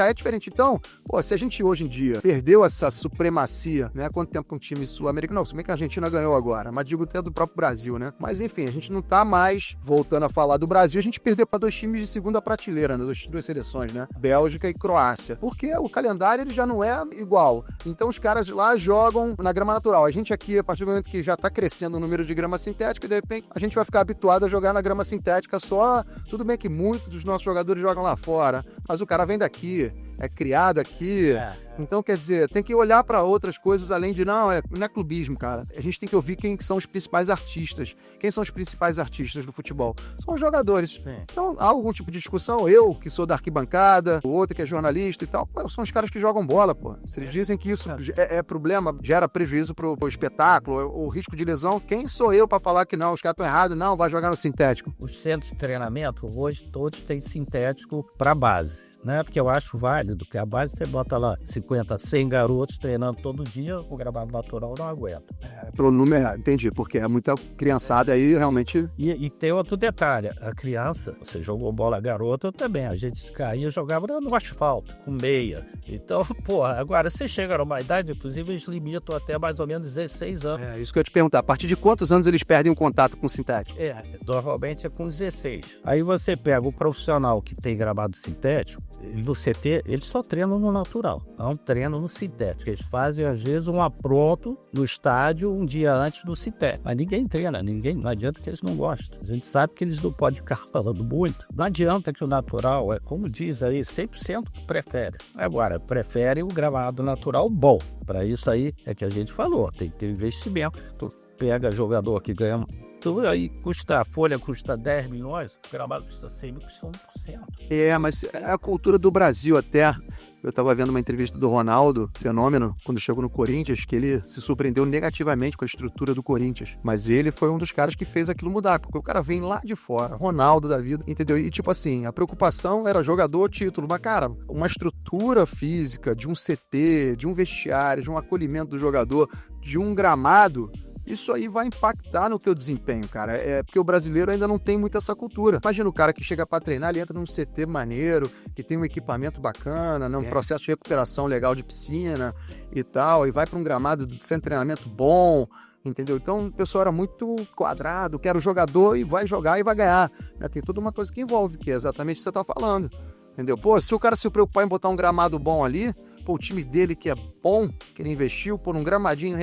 é diferente. Então, se a gente hoje em dia perdeu essa supremacia, né? Quanto tempo com um time sul-americano? Não, se bem que a Argentina ganhou agora, mas digo até do próprio Brasil, né? Mas enfim, a gente não tá mais voltando a falar do Brasil, a gente perdeu para 2 times de segunda prateleira, né? 2 seleções, né? Bélgica e Croácia. Porque o calendário ele já não é igual. Então os caras lá jogam na grama natural. A gente aqui, a partir do momento que já tá crescendo o número de grama sintética, de repente a gente vai ficar habituado a jogar na grama sintética só. Tudo bem que muitos dos nossos jogadores jogam lá fora, mas o cara vem daqui, é criado aqui. Então, quer dizer, tem que olhar para outras coisas além de, não é clubismo, cara. A gente tem que ouvir quem são os principais artistas. Quem são os principais artistas do futebol? São os jogadores. Então, há algum tipo de discussão? Eu, que sou da arquibancada, o outro que é jornalista e tal, são os caras que jogam bola, pô. Se eles dizem que isso é problema, gera prejuízo pro espetáculo, o risco de lesão, quem sou eu para falar que não, os caras estão errados, não, vai jogar no sintético? Os centros de treinamento, hoje, todos têm sintético para base. Né? Porque eu acho válido que a base você bota lá 50, 100 garotos treinando todo dia, o gramado natural não aguenta. Pelo número, entendi, porque é muita criançada aí realmente. E tem outro detalhe, a criança, você jogou bola garota, eu também, a gente caía e jogava no asfalto, com meia. Então, agora você chega numa idade, inclusive eles limitam até mais ou menos 16 anos. Isso que eu ia te perguntar, a partir de quantos anos eles perdem o contato com o sintético? Normalmente é com 16. Aí você pega o profissional que tem gramado sintético, no CT, eles só treinam no natural, não treinam no sintético. Eles fazem, às vezes, um apronto no estádio um dia antes do sintético. Mas ninguém treina, não adianta que eles não gostam. A gente sabe que eles não podem ficar falando muito. Não adianta que o natural, como diz aí, 100% prefere. Agora, prefere o gramado natural bom. Para isso aí é que a gente falou, tem que ter investimento. Tu pega jogador que ganha... Tudo aí a folha custa 10 milhões, o gramado custa 100 mil, custa 1%. Mas é a cultura do Brasil até, Eu tava vendo uma entrevista do Ronaldo, fenômeno, quando chegou no Corinthians, que ele se surpreendeu negativamente com a estrutura do Corinthians. Mas ele foi um dos caras que fez aquilo mudar, porque o cara vem lá de fora, Ronaldo da vida, entendeu? E tipo assim, a preocupação era jogador, título, mas cara, uma estrutura física de um CT, de um vestiário, de um acolhimento do jogador, de um gramado, isso aí vai impactar no teu desempenho, cara. É porque o brasileiro ainda não tem muito essa cultura. Imagina o cara que chega pra treinar, ele entra num CT maneiro, que tem um equipamento bacana, um processo de recuperação legal de piscina e tal, e vai pra um gramado sem treinamento bom, entendeu? Então o pessoal era muito quadrado, quero jogador e vai jogar e vai ganhar. Tem toda uma coisa que envolve, que é exatamente o que você tá falando, entendeu? Pô, se o cara se preocupar em botar um gramado bom ali, pô, o time dele que é bom, que ele investiu, por um gramadinho,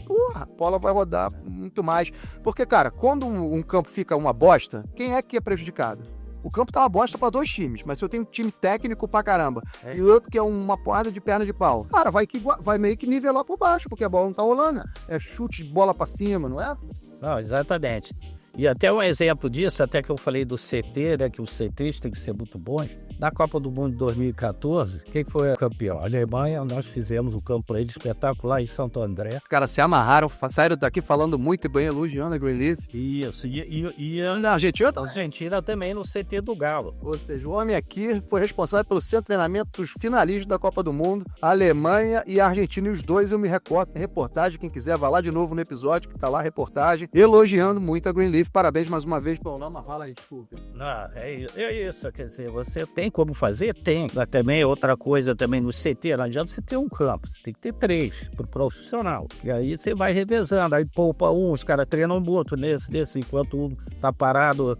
porra, a bola vai rodar muito mais. Porque, cara, quando um campo fica uma bosta, quem é que é prejudicado? O campo tá uma bosta pra 2 times, mas se eu tenho um time técnico pra caramba e o outro que é uma porrada de perna de pau, cara, vai meio que nivelar por baixo, porque a bola não tá rolando. É chute de bola pra cima, não é? Não, exatamente. E até um exemplo disso, até que eu falei do CT, né, que os CTs têm que ser muito bons. Na Copa do Mundo de 2014, quem foi o campeão? A Alemanha, nós fizemos um campo para ele espetacular em Santo André. Os caras se amarraram, saíram daqui falando muito bem, elogiando a Greenleaf. Isso, e na Argentina? A Argentina também no CT do Galo. Ou seja, o homem aqui foi responsável pelo centro de treinamento dos finalistas da Copa do Mundo, a Alemanha e a Argentina, e os dois eu me recordo. Tem reportagem, quem quiser vai lá de novo no episódio, que tá lá a reportagem, elogiando muito a Greenleaf. Parabéns mais uma vez, Paulão, mas fala aí, desculpa. Não, é isso, quer dizer, você tem como fazer? Tem. Mas também outra coisa também no CT, não adianta você ter um campo, você tem que ter 3 pro profissional, que aí você vai revezando, aí poupa um, os caras treinam muito nesse, enquanto um tá parado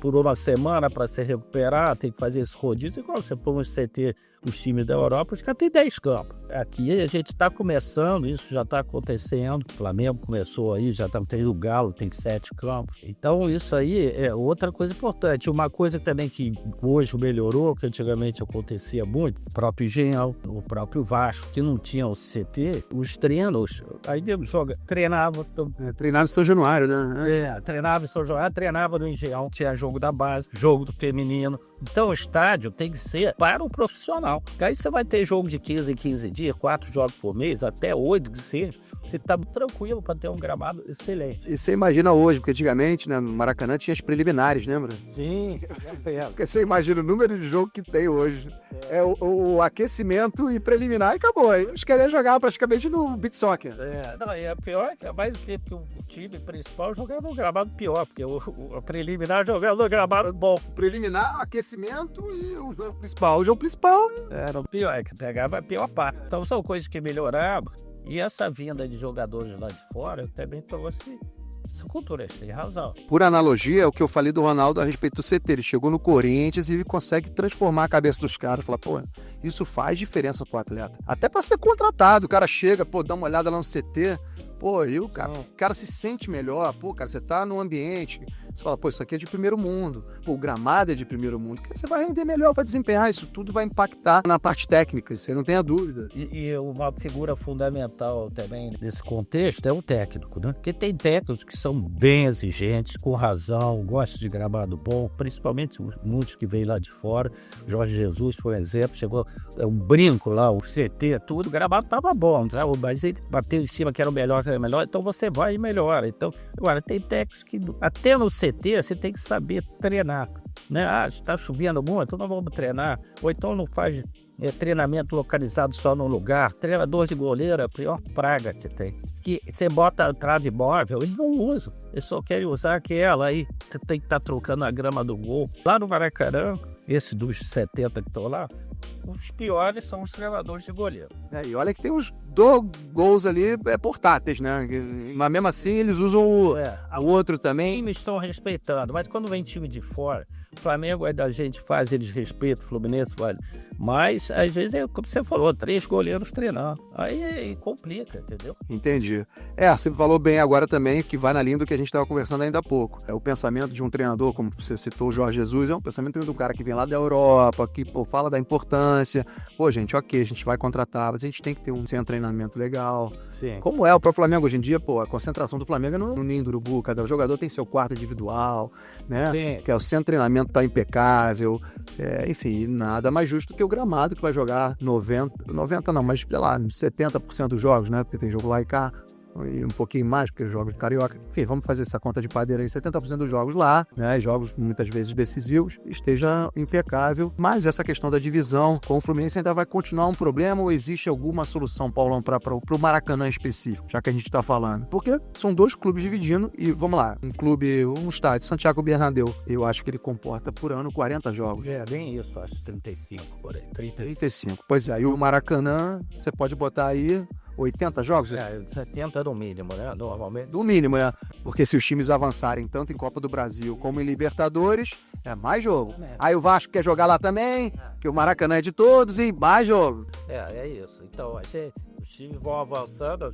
por uma semana para se recuperar, tem que fazer esse rodízio, igual você põe um CT, os times da Europa, os caras têm 10 campos. Aqui a gente está começando, isso já está acontecendo, o Flamengo começou aí, já tem o Galo, tem 7 campos. Então isso aí é outra coisa importante. Uma coisa também que hoje melhorou, que antigamente acontecia muito, o próprio Engenhão, o próprio Vasco, que não tinha o CT, os treinos, aí treinava. Treinava em São Januário, né? Treinava em São Januário, treinava no Engenhão, tinha jogo da base, jogo do feminino. Então o estádio tem que ser para o profissional. Porque aí você vai ter jogo de 15 em 15 dias, 4 jogos por mês, até 8 que seja. Você tá tranquilo para ter um gramado excelente. E você imagina hoje, porque antigamente, né, no Maracanã tinha as preliminares, lembra? Sim. Porque você imagina o número de jogo que tem hoje. É o aquecimento e preliminar e acabou. Aí eles queriam jogar praticamente no beach soccer. É pior, é mais que o time principal jogava no gramado pior, porque o preliminar jogava no gramado bom. Preliminar, aquecimento e o jogo principal. O jogo principal era o pior, que pegava a pior parte. Então são coisas que melhoravam. E essa vinda de jogadores lá de fora também trouxe essa cultura, você tem razão. Por analogia, é o que eu falei do Ronaldo a respeito do CT. Ele chegou no Corinthians e ele consegue transformar a cabeça dos caras. Falar, pô, isso faz diferença pro atleta. Até pra ser contratado. O cara chega, pô, dá uma olhada lá no CT. Pô, e o cara se sente melhor. Pô, cara, você tá num ambiente... Você fala, pô, isso aqui é de primeiro mundo. Pô, o gramado é de primeiro mundo. Você vai render melhor, vai desempenhar. Isso tudo vai impactar na parte técnica, você não tenha dúvida. E uma figura fundamental também nesse contexto é o técnico, né? Porque tem técnicos que são bem exigentes, com razão, gostam de gramado bom, principalmente muitos que veio lá de fora. Jorge Jesus foi um exemplo, chegou um brinco lá, o CT, tudo, o gramado tava bom, tá? Mas ele bateu em cima que era o melhor, então você vai e melhora. Então, agora, tem técnicos que até no CT você tem que saber treinar, né? Está chovendo muito, então não vamos treinar. Ou então não faz treinamento localizado só num lugar. Treinador de goleiro é a pior praga que tem. Que você bota a trave móvel, eles não usam. Eles só querem usar aquela aí. Você tem que estar trocando a grama do gol. Lá no Maracanã, esses dos 70 que estão lá, os piores são os treinadores de goleiro. E olha que tem uns 2 gols ali portáteis, né? Mas mesmo assim eles usam o outro também. Me estão respeitando, mas quando vem time de fora, o Flamengo é da gente faz, eles respeitam, o Fluminense faz. Mas às vezes é como você falou, 3 goleiros treinando. Aí complica, entendeu? Entendi. Você falou bem agora também, que vai na linha do que a gente estava conversando ainda há pouco. O pensamento de um treinador, como você citou o Jorge Jesus, é um pensamento do cara que vem lá da Europa, que fala da importância importância. Pô, gente, ok, a gente vai contratar, mas a gente tem que ter um centro de treinamento legal. Sim. Como é o próprio Flamengo hoje em dia, pô, a concentração do Flamengo é no ninho do urubu, cada jogador tem seu quarto individual, né? Sim. Que é o centro de treinamento tá impecável, enfim, nada mais justo que o gramado que vai jogar 90 não, mas sei lá, 70% dos jogos, né? Porque tem jogo lá e cá, e um pouquinho mais, porque jogos de carioca. Enfim, vamos fazer essa conta de padeira aí, 70% dos jogos lá, né? Jogos muitas vezes decisivos, esteja impecável. Mas essa questão da divisão com o Fluminense ainda vai continuar um problema ou existe alguma solução, Paulão, para o Maracanã específico, já que a gente tá falando? Porque são dois clubes dividindo e, vamos lá, um estádio, Santiago Bernabéu, eu acho que ele comporta por ano 40 jogos. Nem isso, acho 35, por aí. 35. Pois é, e o Maracanã, você pode botar aí 80 jogos? 70 no mínimo, né? Normalmente. No mínimo, porque se os times avançarem tanto em Copa do Brasil como em Libertadores, é mais jogo. Aí o Vasco quer jogar lá também, que o Maracanã é de todos e mais jogo. É isso. Então, os times vão avançando,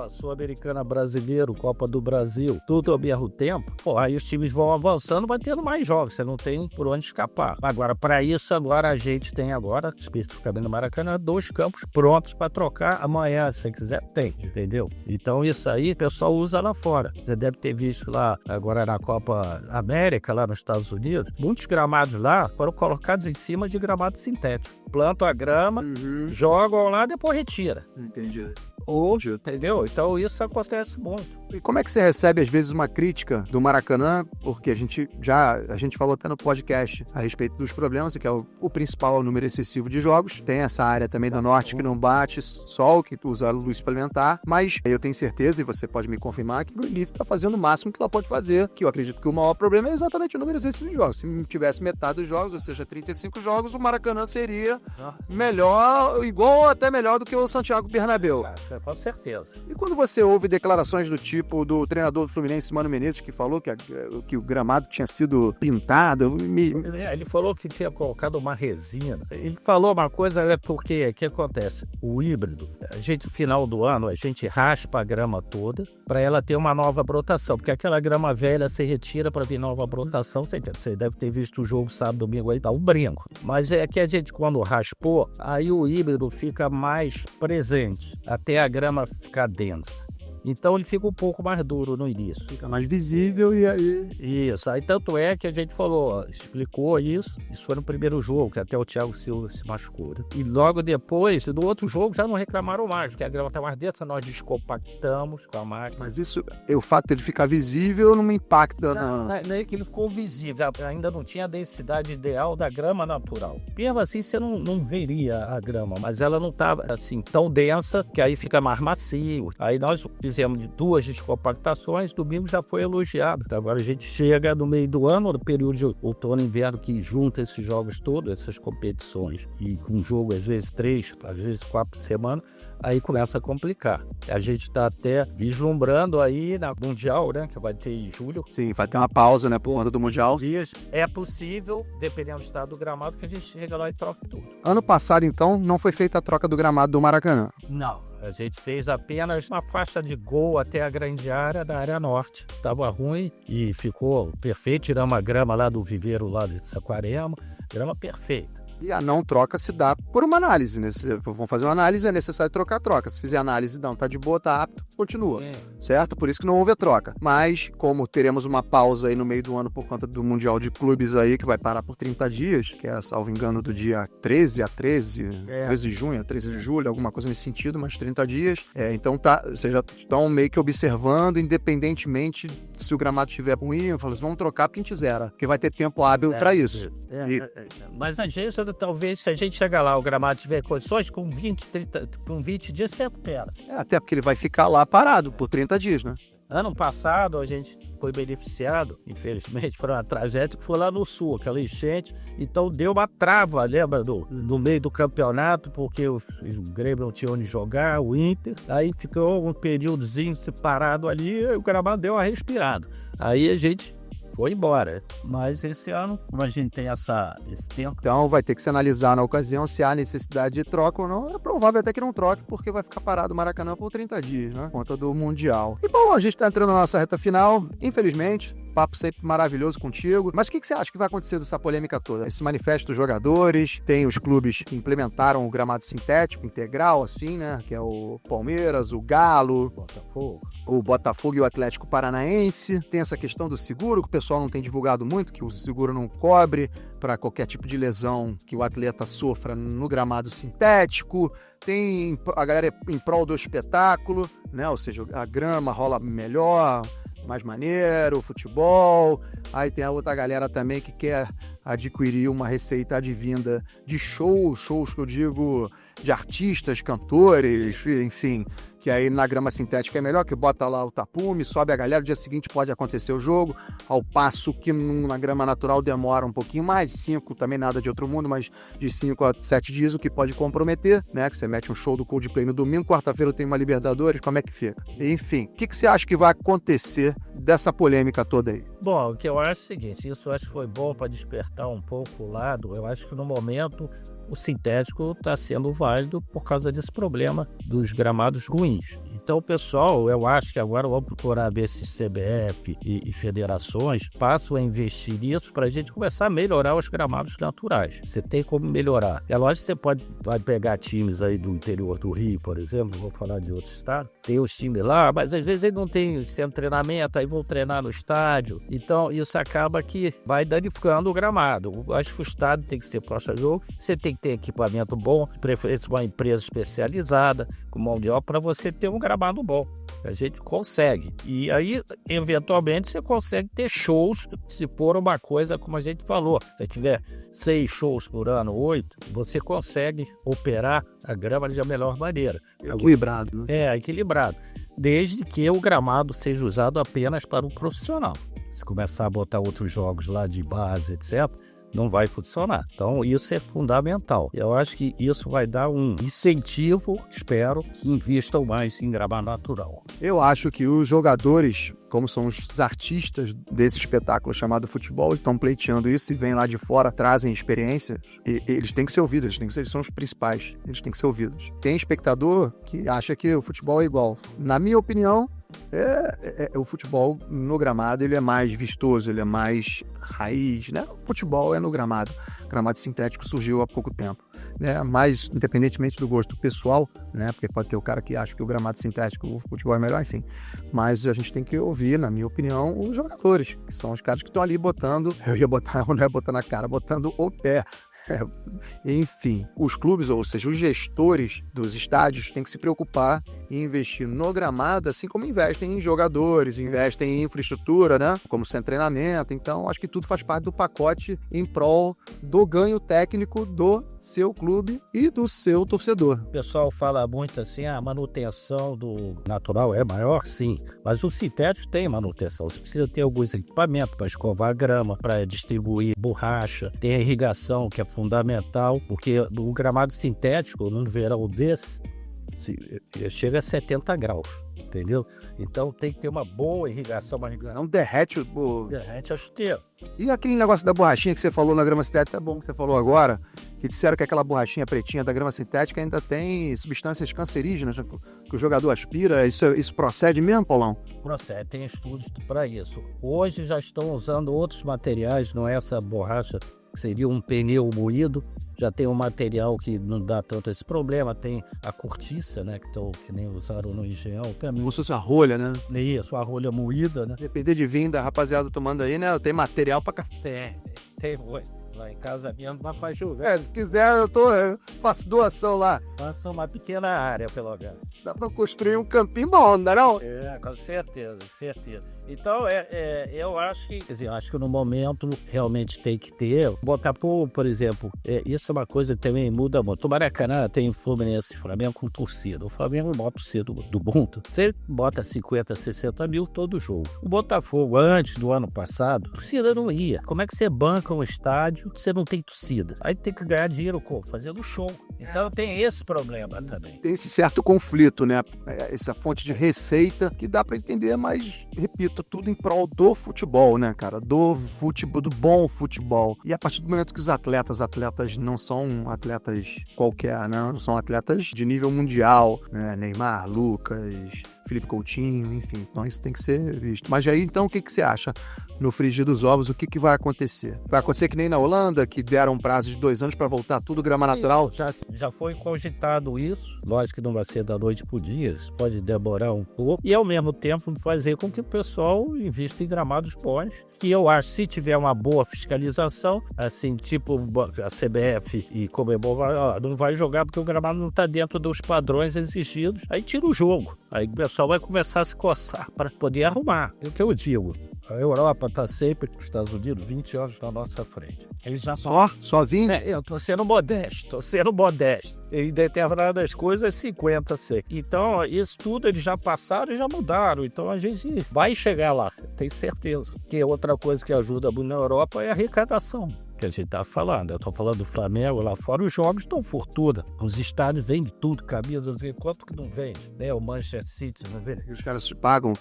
Sul-Americana, Brasileiro, Copa do Brasil, tudo ao mesmo tempo. Pô, aí os times vão avançando, vai tendo mais jogos, você não tem por onde escapar. Agora, para isso, a gente tem especificamente no Maracanã, 2 campos prontos para trocar amanhã, se você quiser, tem, entendeu? Então, isso aí o pessoal usa lá fora. Você deve ter visto lá, agora na Copa América, lá nos Estados Unidos, muitos gramados lá foram colocados em cima de gramado sintético. Plantam a grama, jogam lá, depois retira. Entendi. Entendeu? Então isso acontece muito. E como é que você recebe, às vezes, uma crítica do Maracanã? Porque a gente falou até no podcast a respeito dos problemas, que é o principal, é o número excessivo de jogos. Tem essa área também do norte que não bate sol, que usa luz suplementar. Mas eu tenho certeza, e você pode me confirmar, que o Greenleaf está fazendo o máximo que ela pode fazer. Que eu acredito que o maior problema é exatamente o número excessivo de jogos. Se tivesse metade dos jogos, ou seja, 35 jogos, o Maracanã seria melhor, igual ou até melhor do que o Santiago Bernabéu. Com certeza. E quando você ouve declarações do tipo do treinador do Fluminense, Mano Menezes, que falou que o gramado tinha sido pintado... Ele falou que tinha colocado uma resina. Ele falou uma coisa, porque o que acontece? O híbrido, final do ano, a gente raspa a grama toda para ela ter uma nova brotação, porque aquela grama velha se retira para vir nova brotação. Você deve ter visto o jogo sábado, domingo aí, tá um brinco. Mas é que a gente, quando raspou, aí o híbrido fica mais presente, até a grama ficar densa. Então ele fica um pouco mais duro no início. Fica mais visível e aí... Isso, aí tanto é que a gente explicou isso foi no primeiro jogo, que até o Thiago Silva se machucou. Né? E logo depois, no outro jogo, já não reclamaram mais, porque a grama tá mais densa, nós descompactamos com a máquina. Mas isso, o fato de ele ficar visível não me impacta, não é que ele ficou visível, ainda não tinha a densidade ideal da grama natural. Mesmo assim, você não veria a grama, mas ela não estava assim tão densa, que aí fica mais macio. Aí nós fizemos de 2 descompactações, domingo já foi elogiado. Então, agora a gente chega no meio do ano, no período de outono e inverno, que junta esses jogos todos, essas competições, e com jogo às vezes 3, às vezes 4 semanas, aí começa a complicar. A gente está até vislumbrando aí na Mundial, né, que vai ter em julho. Sim, vai ter uma pausa, né, por conta do Mundial. É possível, dependendo do estado do gramado, que a gente chega lá e troca tudo. Ano passado, então, não foi feita a troca do gramado do Maracanã? Não. A gente fez apenas uma faixa de gol até a grande área da área norte. Estava ruim e ficou perfeito. Tiramos a grama lá do viveiro lá de Saquarema. Grama perfeita. E a não troca se dá por uma análise, né? Vão fazer uma análise, é necessário trocar a troca. Se fizer análise, não, tá de boa, tá apto, continua. Certo? Por isso que não houve a troca. Mas, como teremos uma pausa aí no meio do ano por conta do Mundial de Clubes aí, que vai parar por 30 dias, que é, salvo engano, do dia 13 a 13 de junho, a 13 de julho, alguma coisa nesse sentido, mais 30 dias. Então, vocês já estão meio que observando, independentemente se o gramado estiver ruim, vamos trocar porque a gente zera, porque vai ter tempo hábil para isso. Mas a gente, talvez, se a gente chegar lá, o gramado tiver condições, com 20 dias você recupera. Até porque ele vai ficar lá parado por 30 dias, né? Ano passado, a gente foi beneficiado, infelizmente, foi uma tragédia que foi lá no sul, aquela enchente, então deu uma trava, lembra, no meio do campeonato, porque o Grêmio não tinha onde jogar, o Inter, aí ficou um períodozinho separado ali, e o gramado deu uma respirada. Aí a gente foi embora. Mas esse ano, como a gente tem esse tempo... Então vai ter que se analisar na ocasião se há necessidade de troca ou não. É provável até que não troque, porque vai ficar parado o Maracanã por 30 dias, né? Por conta do Mundial. E bom, a gente tá entrando na nossa reta final, infelizmente. papo sempre maravilhoso contigo. Mas o que você acha que vai acontecer dessa polêmica toda? Esse manifesto dos jogadores, tem os clubes que implementaram o gramado sintético integral, assim, né? Que é o Palmeiras, o Galo, o Botafogo e o Atlético Paranaense. Tem essa questão do seguro, que o pessoal não tem divulgado muito, que o seguro não cobre para qualquer tipo de lesão que o atleta sofra no gramado sintético. Tem a galera em prol do espetáculo, né? Ou seja, a grama rola melhor, mais maneiro, futebol. Aí tem a outra galera também que quer adquirir uma receita advinda de shows que eu digo de artistas, cantores, enfim, que aí na grama sintética é melhor, que bota lá o tapume, sobe a galera, no dia seguinte pode acontecer o jogo, ao passo que na grama natural demora um pouquinho mais, 5, também nada de outro mundo, mas de 5 a 7 dias, o que pode comprometer, né, que você mete um show do Coldplay no domingo, quarta-feira tem uma Libertadores, como é que fica? Enfim, o que você acha que vai acontecer dessa polêmica toda aí? Bom, o que eu acho é o seguinte, isso eu acho que foi bom para despertar um pouco o lado, eu acho que no momento o sintético está sendo válido por causa desse problema dos gramados ruins. Então, pessoal, eu acho que agora vamos procurar ver se CBF e federações passam a investir nisso para a gente começar a melhorar os gramados naturais. Você tem como melhorar. É lógico que você vai pegar times aí do interior do Rio, por exemplo, vou falar de outro estado, tem os times lá, mas às vezes eles não têm centro de treinamento, aí vão treinar no estádio. Então, isso acaba que vai danificando o gramado. Eu acho que o estádio tem que ser pós-jogo, você tem que ter equipamento bom, de preferência uma empresa especializada, com mão de obra, para você ter um gramado bom. A gente consegue. E aí, eventualmente, você consegue ter shows, se for uma coisa como a gente falou. Se tiver 6 shows por ano, 8, você consegue operar a grama de uma melhor maneira. Equilibrado, né? É, equilibrado. Desde que o gramado seja usado apenas para o profissional. Se começar a botar outros jogos lá de base, etc., não vai funcionar. Então, isso é fundamental. Eu acho que isso vai dar um incentivo, espero, que invistam mais em gramado natural. Eu acho que os jogadores, como são os artistas desse espetáculo chamado futebol, estão pleiteando isso e vêm lá de fora, trazem experiência, e eles têm que ser ouvidos, eles são os principais, eles têm que ser ouvidos. Tem espectador que acha que o futebol é igual. Na minha opinião, o futebol no gramado ele é mais vistoso, ele é mais raiz, né? O futebol é no gramado. O gramado sintético surgiu há pouco tempo, né? Mas independentemente do gosto pessoal, né? Porque pode ter o cara que acha que o gramado sintético, o futebol é melhor, enfim. Mas a gente tem que ouvir, na minha opinião, os jogadores, que são os caras que estão ali botando, não é botando a cara, botando o pé. Enfim, os clubes, ou seja, os gestores dos estádios têm que se preocupar em investir no gramado, assim como investem em jogadores, investem em infraestrutura, né? Como centro de treinamento. Então, acho que tudo faz parte do pacote em prol do ganho técnico do seu clube e do seu torcedor. O pessoal fala muito assim, a manutenção do natural é maior, sim, mas o sintético tem manutenção. Você precisa ter alguns equipamentos para escovar a grama, para distribuir borracha, tem a irrigação, que é fundamental, porque o gramado sintético, no verão desse, chega a 70 graus, entendeu? Então tem que ter uma boa irrigação. Não derrete Derrete a chuteira. E aquele negócio da borrachinha que você falou na grama sintética, é bom que você falou agora, que disseram que aquela borrachinha pretinha da grama sintética ainda tem substâncias cancerígenas que o jogador aspira. Isso procede mesmo, Paulão? Procede, tem estudos para isso. Hoje já estão usando outros materiais, não é essa borracha que seria um pneu moído, já tem um material que não dá tanto esse problema, tem a cortiça, né, que nem usaram no engenhão. Como se fosse a rolha, né? Isso, a rolha moída, né? Depender de vinho da rapaziada tomando aí, né, tem material pra cá. Tem muito. Lá em casa mesmo, mas faz chover. Se quiser, eu faço doação lá. Faça uma pequena área, pelo menos. Dá pra construir um campinho bom, não é não? Com certeza. Então, eu acho que, no momento realmente tem que ter. Botafogo, por exemplo, isso é uma coisa que também muda muito. O Maracanã tem Fluminense e Flamengo com torcida. O Flamengo bota torcida do Bunto. Você bota 50, 60 mil todo jogo. O Botafogo, antes do ano passado, a torcida não ia. Como é que você banca um estádio? Você não tem torcida. Aí tem que ganhar dinheiro fazendo show. Então tem esse problema também. Tem esse certo conflito, né? Essa fonte de receita que dá pra entender, mas, repito, tudo em prol do futebol, né, cara? Do futebol, do bom futebol. E a partir do momento que os atletas não são atletas qualquer, né? São atletas de nível mundial, né? Neymar, Lucas, Felipe Coutinho, enfim. Então isso tem que ser visto. Mas aí, então, o que você acha no frigir dos ovos? O que vai acontecer? Vai acontecer que nem na Holanda, que deram um prazo de 2 anos para voltar tudo grama natural? Já foi cogitado isso. Lógico que não vai ser da noite pro dia, isso pode demorar um pouco. E, ao mesmo tempo, fazer com que o pessoal invista em gramados bons, que eu acho, se tiver uma boa fiscalização, assim, tipo a CBF e Conmebol, não vai jogar porque o gramado não está dentro dos padrões exigidos, aí tira o jogo. Aí o pessoal vai começar a se coçar para poder arrumar. É o que eu digo. A Europa está sempre, os Estados Unidos, 20 anos na nossa frente. Eles já Só 20? Eu estou sendo modesto. Em determinadas coisas, 50, 100. Então, isso tudo eles já passaram e já mudaram. Então, a gente vai chegar lá, tenho certeza. Que outra coisa que ajuda muito na Europa é a arrecadação. Que a gente tá falando. Eu tô falando do Flamengo lá fora, os jogos estão fortuna. Os estádios vendem tudo, camisas, quanto que não vende, né? O Manchester City, não vê? E os caras pagam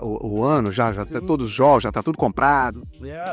o ano, já tá todos os jogos, já tá tudo comprado.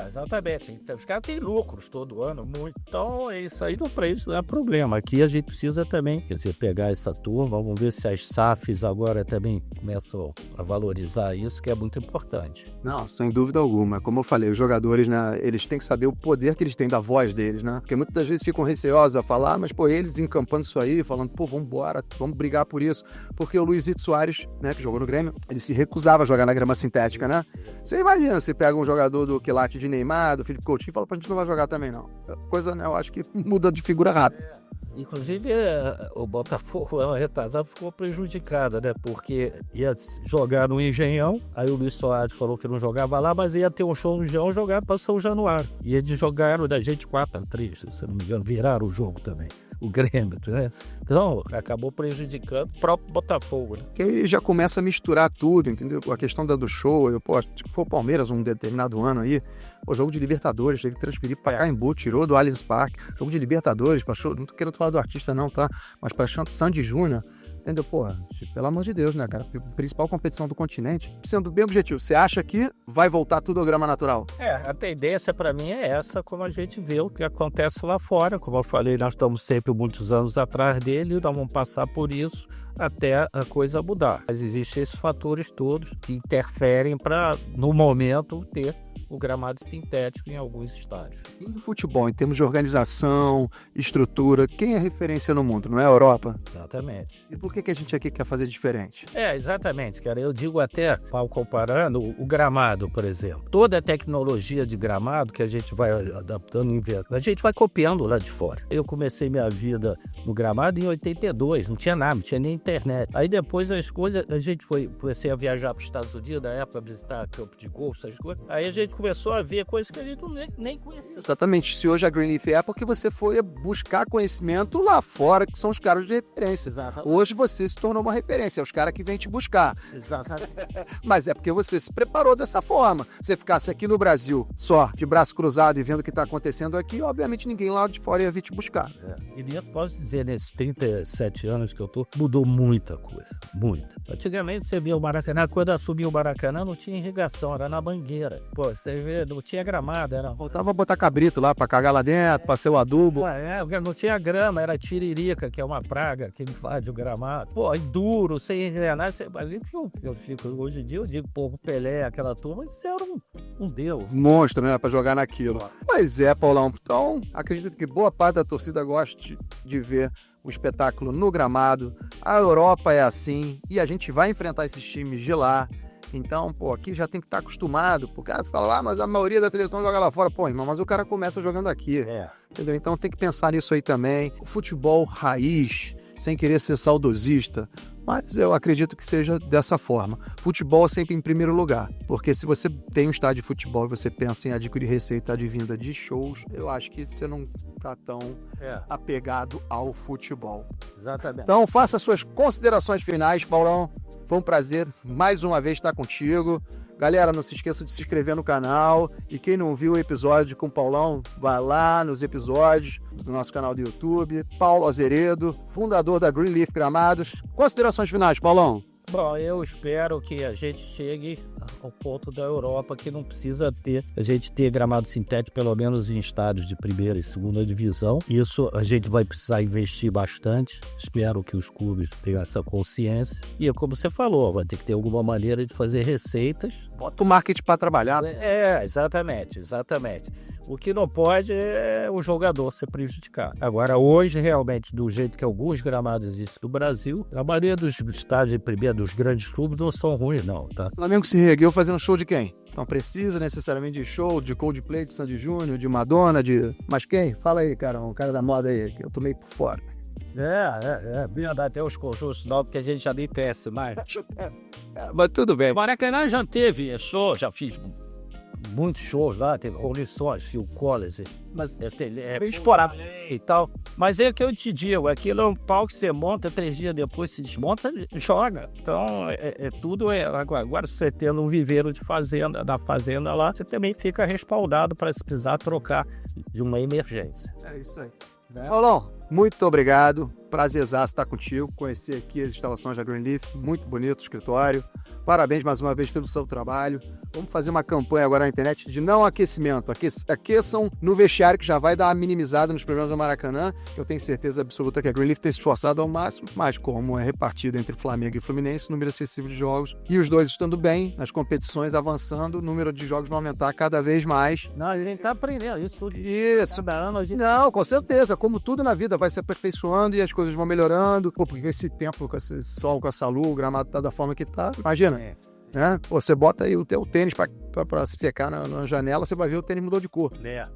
Exatamente. Então, os caras têm lucros todo ano, muito. Então, isso aí pra isso não é problema. Aqui a gente precisa também, quer dizer, pegar essa turma, vamos ver se as SAFs agora também começam a valorizar isso, que é muito importante. Não, sem dúvida alguma. Como eu falei, os jogadores, né, eles têm que saber o poder que eles têm da voz deles, né? Porque muitas vezes ficam receosos a falar, mas, eles encampando isso aí, falando, vambora, vamos brigar por isso. Porque o Luizito Soares, né, que jogou no Grêmio, ele se recusava a jogar na grama sintética, né? Você imagina, você pega um jogador do quilate de Neymar, do Felipe Coutinho, e fala pra gente não vai jogar também, não. Coisa, né, eu acho que muda de figura rápido. Inclusive, o Botafogo, ano retrasado, ficou prejudicado, né? Porque ia jogar no Engenhão, aí o Luiz Soares falou que não jogava lá, mas ia ter um show no Engenhão jogar para São Januário. E eles jogaram da gente 4-3, se não me engano, viraram o jogo também. O Grêmio, né? Então, acabou prejudicando o próprio Botafogo, né? Que aí já começa a misturar tudo, entendeu? A questão do show, tipo, foi o Palmeiras um determinado ano aí, jogo de Libertadores, teve que transferir pra Caimbu, tirou do Allianz Parque, jogo de Libertadores, não tô querendo falar do artista não, tá? Mas pra Sandy Júnior, entendeu? Pelo amor de Deus, né, cara? Principal competição do continente. Sendo bem objetivo, você acha que vai voltar tudo ao grama natural? A tendência para mim é essa, como a gente vê o que acontece lá fora. Como eu falei, nós estamos sempre muitos anos atrás dele, nós vamos passar por isso até a coisa mudar. Mas existem esses fatores todos que interferem para, no momento, ter o gramado sintético em alguns estádios. E no futebol, em termos de organização, estrutura, quem é referência no mundo? Não é a Europa? Exatamente. E por que a gente aqui quer fazer diferente? Exatamente, cara. Eu digo até, comparando o gramado, por exemplo. Toda a tecnologia de gramado que a gente vai adaptando, a gente vai copiando lá de fora. Eu comecei minha vida no gramado em 82, não tinha nada, não tinha nem internet. Aí depois comecei a viajar para os Estados Unidos, na época, visitar campo de golfe, essas coisas. Aí a gente começou a ver coisas que a gente nem conhecia. Exatamente. Se hoje a Greenleaf é porque você foi buscar conhecimento lá fora, que são os caras de referência. Exatamente. Hoje você se tornou uma referência, é os caras que vêm te buscar. Exatamente. Mas é porque você se preparou dessa forma. Se você ficasse aqui no Brasil só de braço cruzado e vendo o que está acontecendo aqui, obviamente ninguém lá de fora ia vir te buscar. E nisso posso dizer, nesses 37 anos que eu tô, mudou muita coisa. Muita. Antigamente você via o Maracanã, quando assumiu o Maracanã não tinha irrigação, era na mangueira. Você vê, não tinha gramado. Faltava botar cabrito lá pra cagar lá dentro, pra ser o adubo. Não tinha grama, era tiririca, que é uma praga que invade o gramado. E duro, sem engrenar. Eu fico, hoje em dia eu digo, o Pelé, aquela turma, isso era um deus. Monstro, né, pra jogar naquilo. Pois é, Paulão. Então, acredito que boa parte da torcida goste de ver o espetáculo no gramado. A Europa é assim e a gente vai enfrentar esses times de lá. Então, aqui já tem que estar acostumado. Porque você fala, mas a maioria da seleção joga lá fora. Irmão, mas o cara começa jogando aqui. Entendeu? Então tem que pensar nisso aí também. O futebol raiz, sem querer ser saudosista, mas eu acredito que seja dessa forma. Futebol é sempre em primeiro lugar. Porque se você tem um estádio de futebol e você pensa em adquirir receita advinda de shows, eu acho que você não está tão apegado ao futebol. Exatamente. Então faça suas considerações finais, Paulão. Foi um prazer mais uma vez estar contigo. Galera, não se esqueça de se inscrever no canal. E quem não viu o episódio com o Paulão, vai lá nos episódios do nosso canal do YouTube. Paulo Azeredo, fundador da Greenleaf Gramados. Considerações finais, Paulão. Bom, eu espero que a gente chegue ao ponto da Europa que não precisa a gente ter gramado sintético pelo menos em estádios de primeira e segunda divisão. Isso a gente vai precisar investir bastante. Espero que os clubes tenham essa consciência. E como você falou, vai ter que ter alguma maneira de fazer receitas. Bota o marketing para trabalhar. Exatamente. O que não pode é o jogador ser prejudicado. Agora, hoje, realmente, do jeito que alguns gramados existem no Brasil, a maioria dos estádios de primeira, dos grandes clubes, não são ruins, não, tá? O Flamengo se reergueu fazendo show de quem? Então precisa necessariamente de show, de Coldplay, de Sandy Júnior, de Madonna, de... Mas quem? Fala aí, cara, um cara da moda aí, que eu tô meio por fora. Verdade, até os conjuntos novos que a gente já nem pensa mais. Mas tudo bem. Maracanã já teve show, já fiz muitos shows lá, teve Rolling Stones, Phil Collins, mas é bem esporado e tal. Mas é o que eu te digo, aquilo é um palco que você monta, 3 dias depois se desmonta e joga. Então, tudo agora você tendo um viveiro da fazenda lá, você também fica respaldado para se precisar trocar de uma emergência. É isso aí. Paulão, muito obrigado. Prazerzaço estar contigo, conhecer aqui as instalações da Greenleaf, muito bonito o escritório. Parabéns mais uma vez pelo seu trabalho. Vamos fazer uma campanha agora na internet de não aquecimento. Aqueçam no vestiário, que já vai dar uma minimizada nos problemas do Maracanã. Eu tenho certeza absoluta que a Greenleaf tem se esforçado ao máximo, mas como é repartido entre Flamengo e Fluminense, número excessivo de jogos, e os dois estando bem, nas competições avançando, o número de jogos vai aumentar cada vez mais. Não, a gente tá aprendendo isso tudo. Isso. Não, com certeza. Como tudo na vida, vai se aperfeiçoando e as coisas vão melhorando. Pô, porque esse tempo, com esse sol, com essa lua, o gramado tá da forma que tá, imagina. Né? Pô, você bota aí o teu tênis pra se secar na janela, você vai ver o tênis mudou de cor. É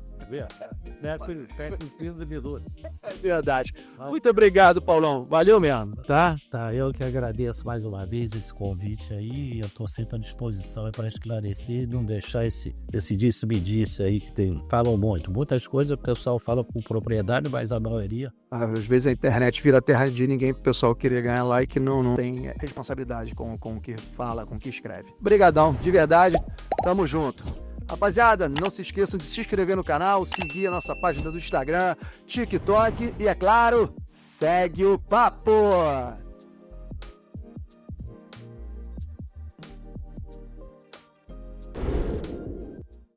verdade. Muito obrigado, Paulão. Valeu mesmo. Tá. Eu que agradeço mais uma vez esse convite aí. Eu tô sempre à disposição para esclarecer e não deixar esse disse-me disse aí que falam muito. Muitas coisas o pessoal fala com propriedade, mas a maioria... Às vezes a internet vira terra de ninguém pro pessoal querer ganhar like e não tem responsabilidade com o que fala, com o que escreve. Obrigadão, de verdade. Tamo junto. Rapaziada, não se esqueçam de se inscrever no canal, seguir a nossa página do Instagram, TikTok e, é claro, segue o papo!